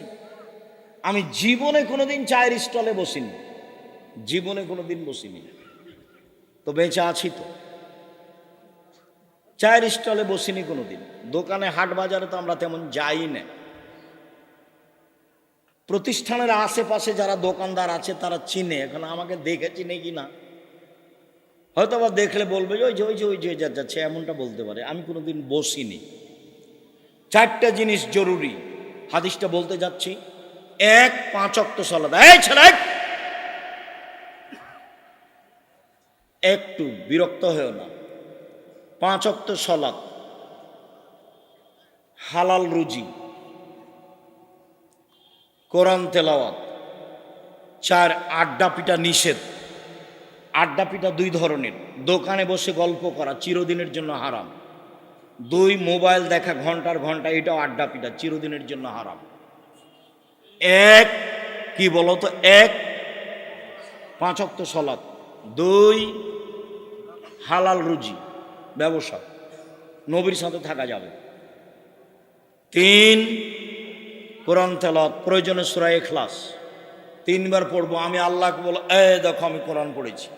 আমি জীবনে কোনোদিন চায়ের স্টলে বসিনি, জীবনে কোনোদিন বসিনি, তো বেঁচে আছি। তো চায়ের স্টলে বসিনি কোনোদিন, দোকানে হাট বাজারে তো আমরা তেমন যাই না। প্রতিষ্ঠানের আশেপাশে যারা দোকানদার আছে তারা চিনে, এখন আমাকে দেখে চিনে কি না, হয়তো আবার দেখলে বলবে যে ওই যে ওই যে ওই যে যাচ্ছে, এমনটা বলতে পারে। আমি কোনোদিন বসিনি। 4টা জিনিস জরুরি, হাদিসটা বলতে যাচ্ছি। 1, 5 ওয়াক্ত সালাত। এই ছেলে, একটু বিরক্ত হয়েও না। 5 ওয়াক্ত সালাত, হালাল রুজি, কোরআন তেলাওয়াত। 4, আড্ডা পিটা নিষেধ। আড্ডা পিটা 2 ধরনের। দোকানে বসে গল্প করা চিরদিনের জন্য হারাম। 2, মোবাইল দেখা ঘন্টার ঘন্টা, এটাও আড্ডা পিটা, চিরদিনের জন্য হারাম। 1, কি বলতো? 1, 5 ওয়াক্ত সালাত। 2, হালাল রুজি, ব্যবসা, নবীর সাথে থাকা যাবে। 3, কোরআন তেলাওয়াত, প্রয়োজনে সূরা ইখলাস 3 বার পড়বো। আমি আল্লাহকে বলবো, দেখো আমি কোরআন পড়েছি।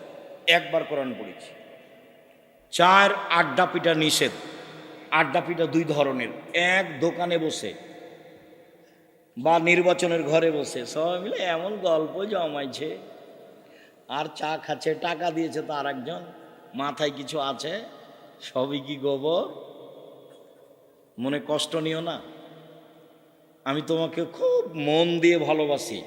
একবার কোরআন পড়েছি। 4 আড্ডা পিটা নিষেধ। আড্ডা পিটা দুই ধরনের, এক দোকানে বসে বা নির্বাচনের ঘরে বসে সবাই মিলে এমন গল্প জমাইছে আর চা খাচ্ছে, টাকা দিয়েছে তার একজন, মাথায় কিছু আছে, সবই কি গোবর। মনে কষ্ট নিও না, আমি তোমাকে খুব মন দিয়ে ভালোবাসি,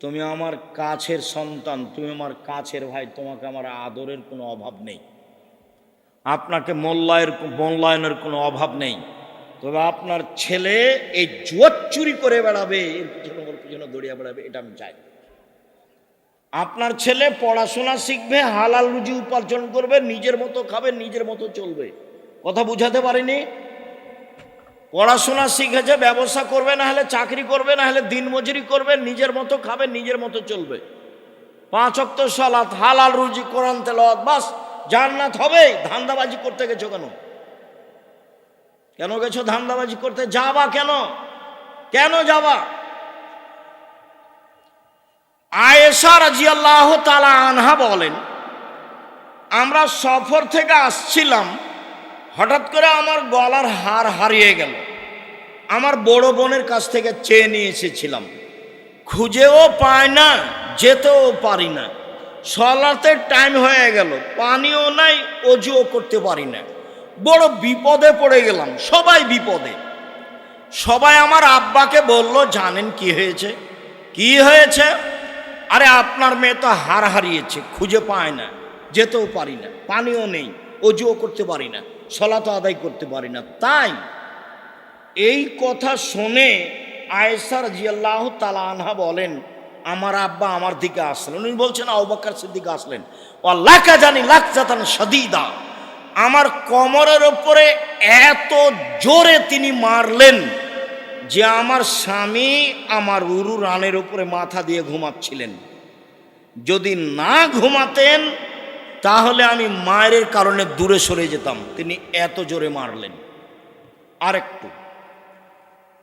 তুমি আমার কাছের সন্তান, তুমি আমার কাছের ভাই, তোমাকে আমার আদরের কোনো অভাব নেই, আপনাকে মূল্যায়নের কোনো অভাব নেই, তবে আপনার ছেলে এই জুয়ার চুরি করে বেড়াবে, এর পিছনে দৌড়িয়ে বেড়াবে, এটা আমি চাই। আপনার ছেলে পড়াশোনা শিখবে, হালাল রুজি উপার্জন করবে, নিজের মতো খাবে, নিজের মতো চলবে। কথা বুঝাতে পারিনি? পড়াশোনা শিখেছে, ব্যবসা করবে, না হলে চাকরি করবে, না হলে দিনমজুরি করবে, নিজের মতো খাবে, নিজের মতো চলবে। 5 ওয়াক্ত সালাত, হালাল রুজি, কোরআন তেলাওয়াত, বাস জান্নাত হবে। ধান্দাবাজি করতে গেছো কেন? কেন গেছো ধান্দাবাজি করতে? যাবা কেন? কেন যাবা? আয়েশা রাদিয়াল্লাহু তাআলা আনহা বলেন, আমরা সফর থেকে আসছিলাম, হঠাৎ করে আমার গলার হার হারিয়ে গেল। আমার বড় বোনের কাছ থেকে চেয়ে নিয়ে এসেছিলাম, খুঁজেও পাই না, যেতেও পারি না, সালাতের টাইম হয়ে গেল, পানিও নাই, অজুও করতে পারি না, বড় বিপদে পড়ে গেলাম। সবাই বিপদে। সবাই আমার আব্বাকে বলল, জানেন কি হয়েছে? কি হয়েছে? আরে আপনার মেয়ে তো হার হারিয়েছে, খুঁজে পায় না, যেতেও পারি না, পানিও নেই, অজুও করতে পারি না, সালাত আদায় করতে পারি না। তাই এই কথা শুনে আয়েশা রাদিয়াল্লাহু তাআলা আনহা বলেন, আমার আব্বা আমার দিকে আসলেন। উনি বলছেন আবু বকর সিদ্দিক আসলেন, ওয়াল্লাকা জানি লাকজাতান শাদীদা, আমার কোমরের উপরে এত জোরে তিনি মারলেন যে আমার স্বামী আমার উরু রানের উপরে মাথা দিয়ে ঘুমাচ্ছিলেন। যদি না ঘুমাতেন তাহলে আমি মায়ের কারণে দূরে সরে যেতাম, তিনি এত জোরে মারলেন। আরেকটু,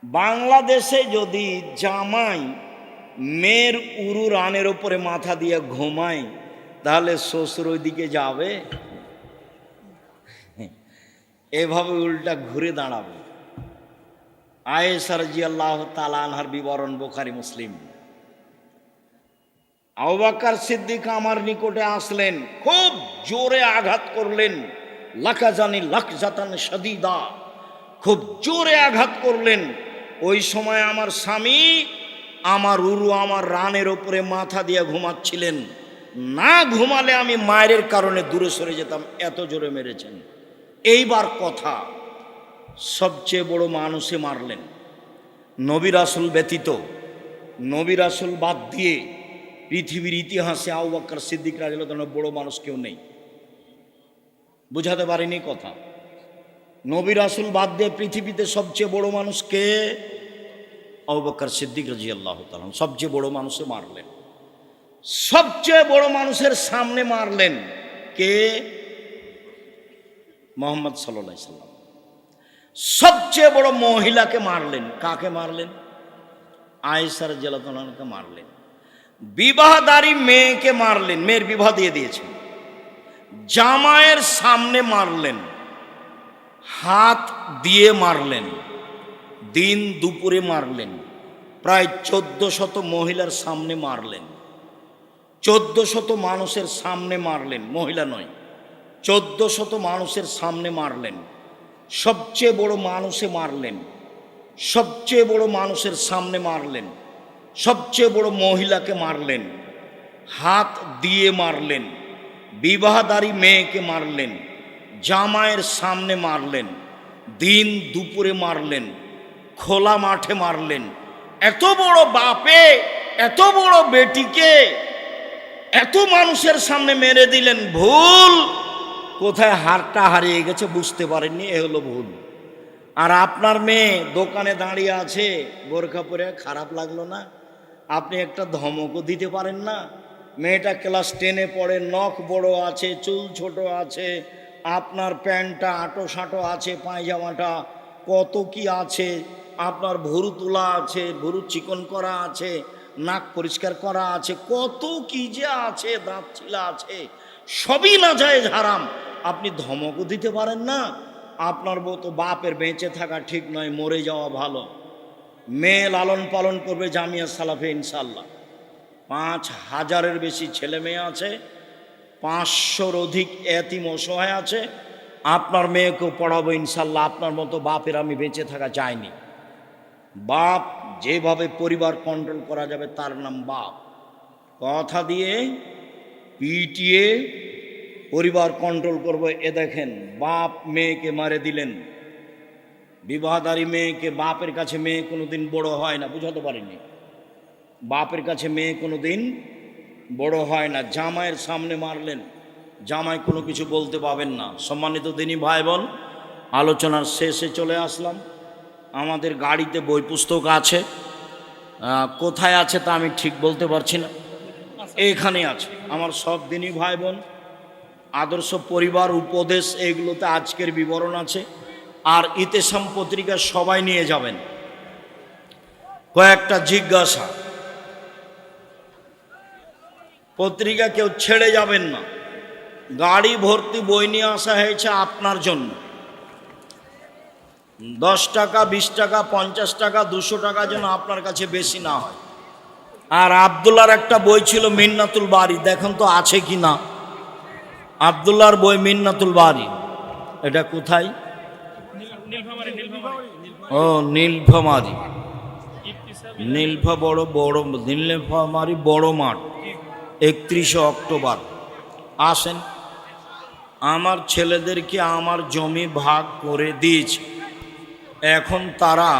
বাংলাদেশে যদি জামাই মেয়ের উরু রানের উপরে মাথা দিয়ে ঘুমায়, তাহলে শ্বশুর ওইদিকে যাবে, এভাবে উল্টা ঘুরে দাঁড়াবে। আয়েশা রাদিয়াল্লাহু তাআলা আনহার বিবরণ বুখারী মুসলিম। আবু বকর সিদ্দিক আমার নিকটে আসলেন, খুব জোরে আঘাত করলেন, লাকাজানি লাকজাতান শাদীদা, খুব জোরে আঘাত করলেন। ওই সময় আমার স্বামী আমার উরু আমার রানের উপরে মাথা দিয়ে ঘুমাচ্ছিলেন, না ঘুমালে আমি মায়ের কারণে দূরে সরে যেতাম, এত জোরে মেরেছেন। এইবার কথা, সবচেয়ে বড় মানুষে মারলেন, নবী রাসূল ব্যতীত, নবী রাসূল বাদ দিয়ে পৃথিবীর ইতিহাসে আবু বকর সিদ্দিক রাদিয়াল্লাহু তাআলা বড় মানুষ কেউ নেই। বুঝাতে পারিনি কথা? নবী রাসূল বাদ দিয়ে পৃথিবীতে সবচেয়ে বড় মানুষ কে? আবু বকর সিদ্দিক রাদিয়াল্লাহু তাআলা। সবচেয়ে বড় মানুষে মারলেন, সবচেয়ে বড় মানুষের সামনে মারলেন কে? মুহাম্মদ সাল্লাল্লাহু আলাইহি সাল্লাম। সবচেয়ে বড় মহিলাকে মারলেন, কাকে মারলেন? আয়েশা রাদিয়াল্লাহু তাআলাকে মারলেন। বিবাহদারী মেয়েকে মারলেন, মেয়ের বিবাহ দিয়ে দিয়েছেন। জামাইয়ের সামনে মারলেন, হাত দিয়ে মারলেন, দিন দুপুরে মারলেন, প্রায় 1400 মহিলার সামনে মারলেন, 1400 মানুষের সামনে মারলেন, মহিলা নয়, 1400 মানুষের সামনে মারলেন। সবচেয়ে বড় মানুষে মারলেন, সবচেয়ে বড় মানুষের সামনে মারলেন, সবচেয়ে বড় মহিলাকে মারলেন, হাত দিয়ে মারলেন, বিবাহদারী মেয়েকে মারলেন, জামাইয়ের সামনে মারলেন, দিন দুপুরে মারলেন, খোলা মাঠে মারলেন। এত বড় বাপে এত বড় বেটিকে এত মানুষের সামনে মেরে দিলেন, ভুল কোথায় হারটা হারিয়ে গেছে বুঝতে পারেননি, এ হলো ভুল। আর আপনার মেয়ে দোকানে দাঁড়িয়ে আছে বোরখা পরে, খারাপ লাগলো না? আপনি একটা ধমকও দিতে পারেন না? মেয়েটা ক্লাস 10-এ পড়ে, নখ বড় আছে, চুল ছোট আছে, আপনার প্যান্টটা আঁটো সাঁটো আছে, পায়জামাটা কত কি আছে, আপনার ভুরু তোলা আছে, ভুরু চিকন করা আছে, নাক পরিষ্কার করা আছে, কত কি যে আছে, দাঁত ছিলা আছে, সবই নাজায়েজ হারাম। আপনি ধমকও দিতে পারেন না। আপনার বউ তো বাপের বেঁচে থাকা ঠিক নয়, মরে যাওয়া ভালো। মেয়ে লালন পালন করবে জামিয়া সালাফে ইনশাল্লাহ। 5000-এর বেশি ছেলে মেয়ে আছে, 500-র অধিক এতিম অসহায় আছে। আপনার মেয়েকেও পড়াবো ইনশাল্লাহ। আপনার মতো বাপের আমি বেঁচে থাকা চাইনি। বাপ যেভাবে পরিবার কন্ট্রোল করা যাবে তার নাম বাপ। কথা দিয়ে পিটিয়ে পরিবার কন্ট্রোল করবো, এ দেখেন বাপ মেয়েকে মারে দিলেন। বিবাহদারী মেয়েকে, বাপের কাছে মেয়ে কোনোদিন বড় হয় না, বুঝাতে পারিনি। বাপের কাছে মেয়ে কোনোদিন বড় হয় না। জামাইয়ের সামনে মারলেন, জামাই কোনো কিছু বলতে পাবেন না। সম্মানিত দিনী ভাই বোন, আলোচনার শেষে চলে আসলাম। আমাদের গাড়িতে বই পুস্তক আছে, কোথায় আছে তা আমি ঠিক বলতে পারছি না, এখানে আছে। আমার সব দিনী ভাই বোন, আদর্শ পরিবার উপদেশ, এগুলোতে আজকের বিবরণ আছে। আর ইতেসাম পত্রিকা সবাই নিয়ে যাবেন। কয়েকটা জিজ্ঞাসা, পত্রিকা কেউ ছেড়ে যাবেন না। গাড়ি ভর্তি বই নিয়ে আসা হয়েছে আপনার জন্য। 10 টাকা, 20 টাকা, 50 টাকা, 200 টাকা যেন আপনার কাছে বেশি না হয়। আর আব্দুল্লাহর একটা বই ছিল মিন্নাতুল বারি, দেখুন তো আছে কি না। আব্দুল্লাহর বই মিন্নাতুল বারি, এটা কোথায়? ও নীলফামারী, নীলফামারী বড় মাঠ, 31শে অক্টোবর। আসেন, আমার ছেলেদেরকে আমার জমি ভাগ করে দিয়েছে, এখন তারা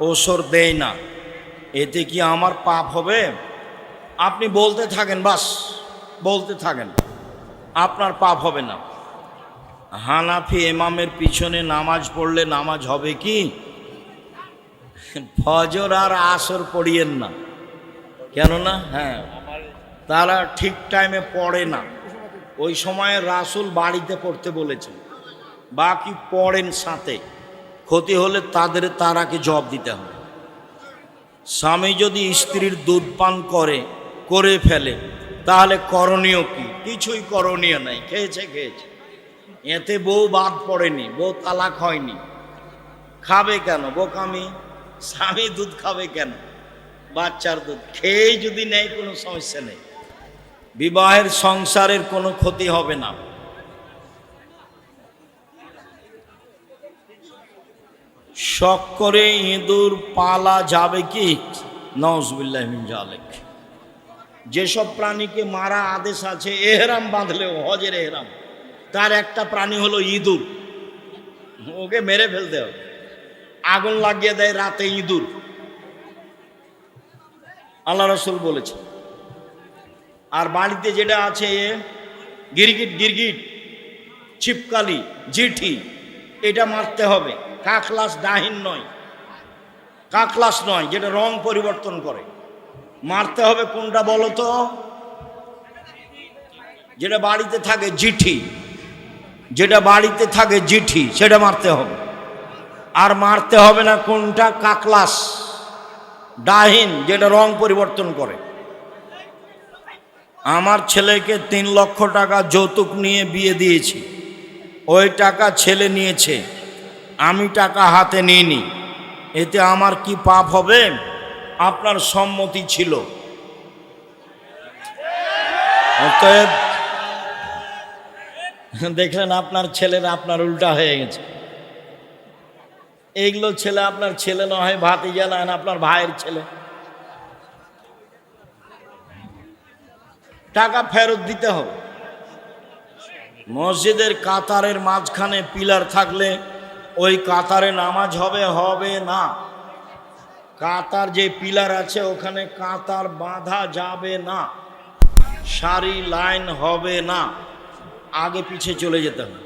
ওসর দেয় না, এতে কি আমার পাপ হবে? আপনি বলতে থাকেন, বাস বলতে থাকেন, আপনার পাপ হবে না। হানাফি ইমামের পিছনে নামাজ পড়লে নামাজ হবে কি? ফজর আর আসর পড়িয়েন না, কেননা তারা ঠিক টাইমে পড়ে না। ওই সময়ে রাসূল বাড়িতে পড়তে বলেছেন, বাকি পড়েন সাথে, ক্ষতি হলে তারাকে জবাব দিতে হবে। স্বামী যদি স্ত্রীর দুধ পান করে ফেলে, তাহলে করণীয় কি? কিছুই করণীয় নাই, খেয়েছে। এতে বউ বাদ পড়েনি, বউ তালাক হয়নি। খাবে কেন বোকামি? স্বামী দুধ খাবে কেন? বাচ্চার দুধ খেয়েই যদি নেয় কোনো সমস্যা নেই, বিবাহের সংসারের কোনো ক্ষতি হবে না। শখ করে ইঁদুর পালা যাবে কি? নাউজুবিল্লাহি মিন যালিক। যেসব প্রাণীকে মারা আদেশ আছে এহরাম বাঁধলেও, হজের এহরাম, তার একটা প্রাণী হলো ইঁদুর। ওকে মেরে ফেলতে হবে। আগুন লাগিয়ে দেয় রাতে ইঁদুর, আল্লাহ রাসূল বলেছে। আর বাড়িতে যেটা আছে গিরগিট, ছিপকালি, জিঠি, এটা মারতে হবে। কাকলাস, ডাহিন নয়, কাকলাস নয়, যেটা রং পরিবর্তন করে। মারতে হবে কোনটা বলো তো? যেটা বাড়িতে থাকে জিঠি, সেটা মারতে হবে। আর মারতে হবে না কোনটা? কাকলাস, ডাহিন, যেটা রং পরিবর্তন করে। আমার ছেলেকে 3 লক্ষ টাকা যৌতুক নিয়ে বিয়ে দিয়েছি, ওই টাকা ছেলে নিয়েছে, আমি টাকা হাতে নিইনি, এতে আমার কি পাপ হবে? আপনার সম্মতি ছিল। অতএব দেখলেন আপনার ছেলের আপনার উল্টা হয়ে গেছে। এইগুলো ছেলে আপনার ছেলে নয়, ভাতিজা নয়, আপনার ভাইয়ের ছেলে। টাকা ফেরত দিতে হবে। মসজিদের কাতারের মাঝখানে পিলার থাকলে ওই কাতারে নামাজ হবে না। কাতার যে পিলার আছে ওখানে কাতার বাঁধা যাবে না, সারি লাইন হবে না, আগে পিছে চলে যেতে হবে।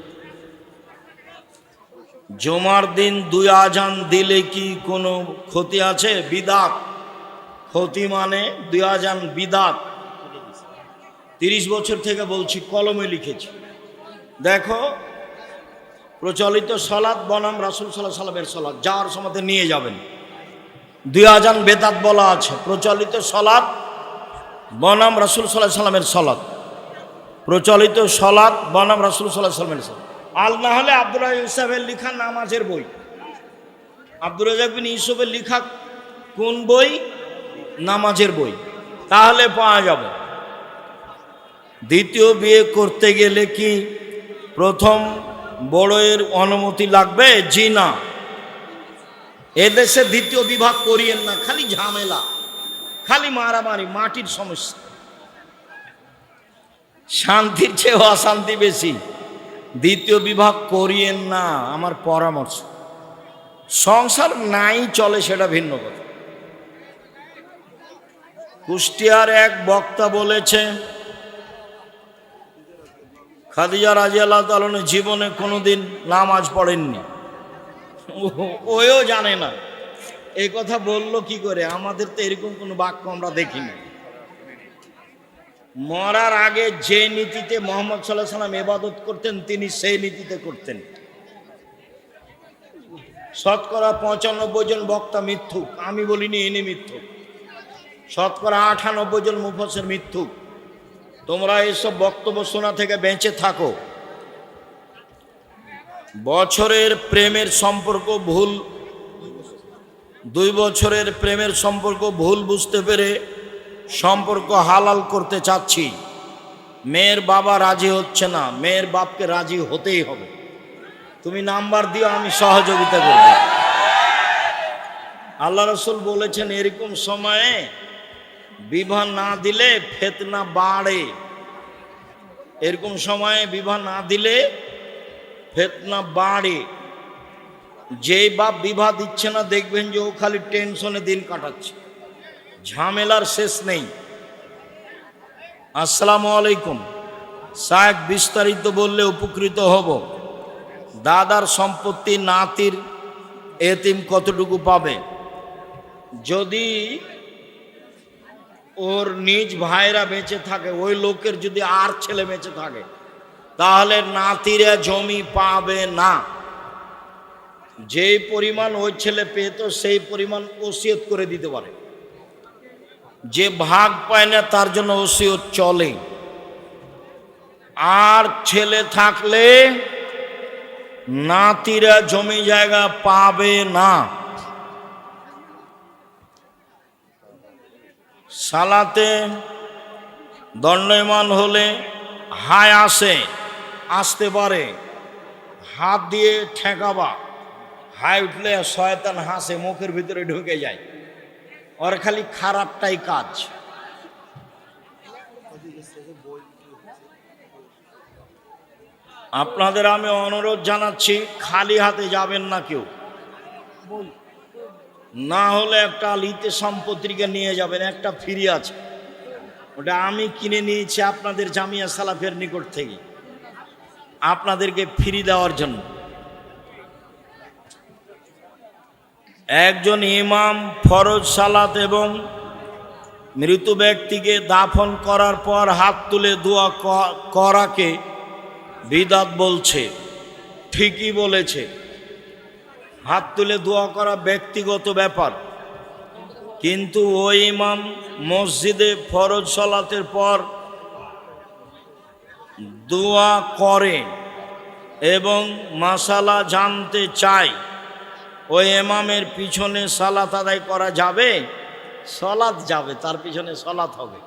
জুমার দিন 2 আজান দিলে কি কোনো ক্ষতি আছে? বিদাত। ক্ষতি মানে 2 আজান বিদাত। 30 বছর থেকে বলছি, কলমে লিখেছি। দেখো, প্রচলিত সালাত বনাম রাসূল সাল্লাল্লাহু আলাইহি ওয়াসাল্লামের সালাত, যাওয়ার সময় নিয়ে যাবেন। দুই আজান বেদাত বলা আছে। প্রচলিত সলাৎ বনাম রাসূল সাল্লাল্লাহু আলাইহি সাল্লামের সলাৎ, প্রচলিত সলাৎ বনাম রাসূল সাল্লাল্লাহু আলাইহি সাল্লামের সলাৎ। আল না হলে আব্দুর রাজ্জাক ইউসুফের লেখা নামাজের বই। আব্দুর রাজ্জাক বিন ইউসুফের লেখা কোন বই? নামাজের বই। তাহলে পাওয়া যাবে। দ্বিতীয় বিয়ে করতে গেলে কি প্রথম বড়ের অনুমতি লাগবে? জি না। এদেশে দ্বিতীয় বিবাহ করিয়েন না, খালি ঝামেলা, খালি মারামারি, মাটির সমস্যা। শান্তির চেয়ে অশান্তি বেশি। দ্বিতীয় বিবাহ করিয়েন না, আমার পরামর্শ। সংসার নাই চলে সেটা ভিন্ন কথা। কুষ্টিয়ার এক বক্তা বলেছে খাদিজা রাদিয়াল্লাহু তাআলা জীবনে কোনোদিন নামাজ পড়েননি। ওও জানে না। এই কথা বললো কি করে? আমাদের তো এরকম কোনো বাক্য আমরা দেখিনি। মরার আগে যে নীতিতে মুহাম্মদ সাল্লাল্লাহু আলাইহি ওয়াসাল্লাম ইবাদত করতেন তিনি সেই নীতিতে করতেন। শতকরা 95 জন বক্তা মিথ্যুক, আমি বলিনি ইনি মিথ্যুক। শতকরা 98 জন মুফাসসির মিথ্যুক। তোমরা এসব বক্তব্য শোনা থেকে বেঁচে থাকো। বছরের প্রেমের সম্পর্ক ভুল, 2 বছরের প্রেমের সম্পর্ক ভুল বুঝতে পেরে সম্পর্ক হালাল করতে চাচ্ছি। মেয়ের বাবা রাজি হচ্ছে না, মেয়ের বাপকে রাজি হতেই হবে। তুমি নাম্বার দিও, আমি সহযোগিতা করব। আল্লাহ রাসূল বলেছেন এরকম সময়ে বিবাহ না দিলে ফিতনা বাড়ে। এরকম সময়ে বিবাহ না দিলে ফিতনা বাড়ে। যেই বাপ বিবাহ দিচ্ছে না দেখবেন যে ও খালি টেনশনে দিন কাটাচ্ছে, ঝামেলার শেষ নেই। আসসালামু আলাইকুম সাহেব, বিস্তারিত বললে উপকৃত হব। দাদার সম্পত্তি নাতির এতিম কতটুকু পাবে? যদি ওর নিজ ভাইরা বেঁচে থাকে, ওই লোকের যদি আর ছেলে বেঁচে থাকে, তাহলে নাতিরা জমি পাবে না। যেই পরিমাণ ওই ছেলে পেত সেই পরিমাণ ওসিয়ত করে দিতে পারে। যে ভাগ পায় না তার জন্য ওসিয়ত চলে। আর ছেলে থাকলে নাতিরা জমি জায়গা পাবে না। সালাতে দণ্ডায়মান হলে হায় আসতে পারে, হাত দিয়ে ঠেকাবা। হাই উঠলে শয়তান হাসে, মুখের ভিতরে ঢুকে যায়। ওর খালি খারাপটাই কাজ। আপনাদের আমি অনুরোধ জানাচ্ছি, খালি হাতে যাবেন না কেউ। না হলে একটা লিতে সম্পত্তিকে নিয়ে যাবেন, একটা ফ্রি আছে, ওটা আমি কিনে নিয়েছি আপনাদের জামিয়া সালাফের নিকট থেকে, আপনাদেরকে ফ্রি দেওয়ার জন্য। একজন ইমাম ফরজ সালাত এবং মৃত ব্যক্তিকে দাফন করার পর হাত তুলে দোয়া করাকে বিদাত বলছে। ঠিকই বলেছে, হাত তুলে দোয়া করা ব্যক্তিগত ব্যাপার। কিন্তু ওই ইমাম মসজিদে ফরজ সালাতের পর দোয়া করে এবং মাসালা জানতে চায়, ওই ইমামের পিছনে সালাত আদায় করা যাবে? সালাত যাবে, তার পিছনে সালাত হবে।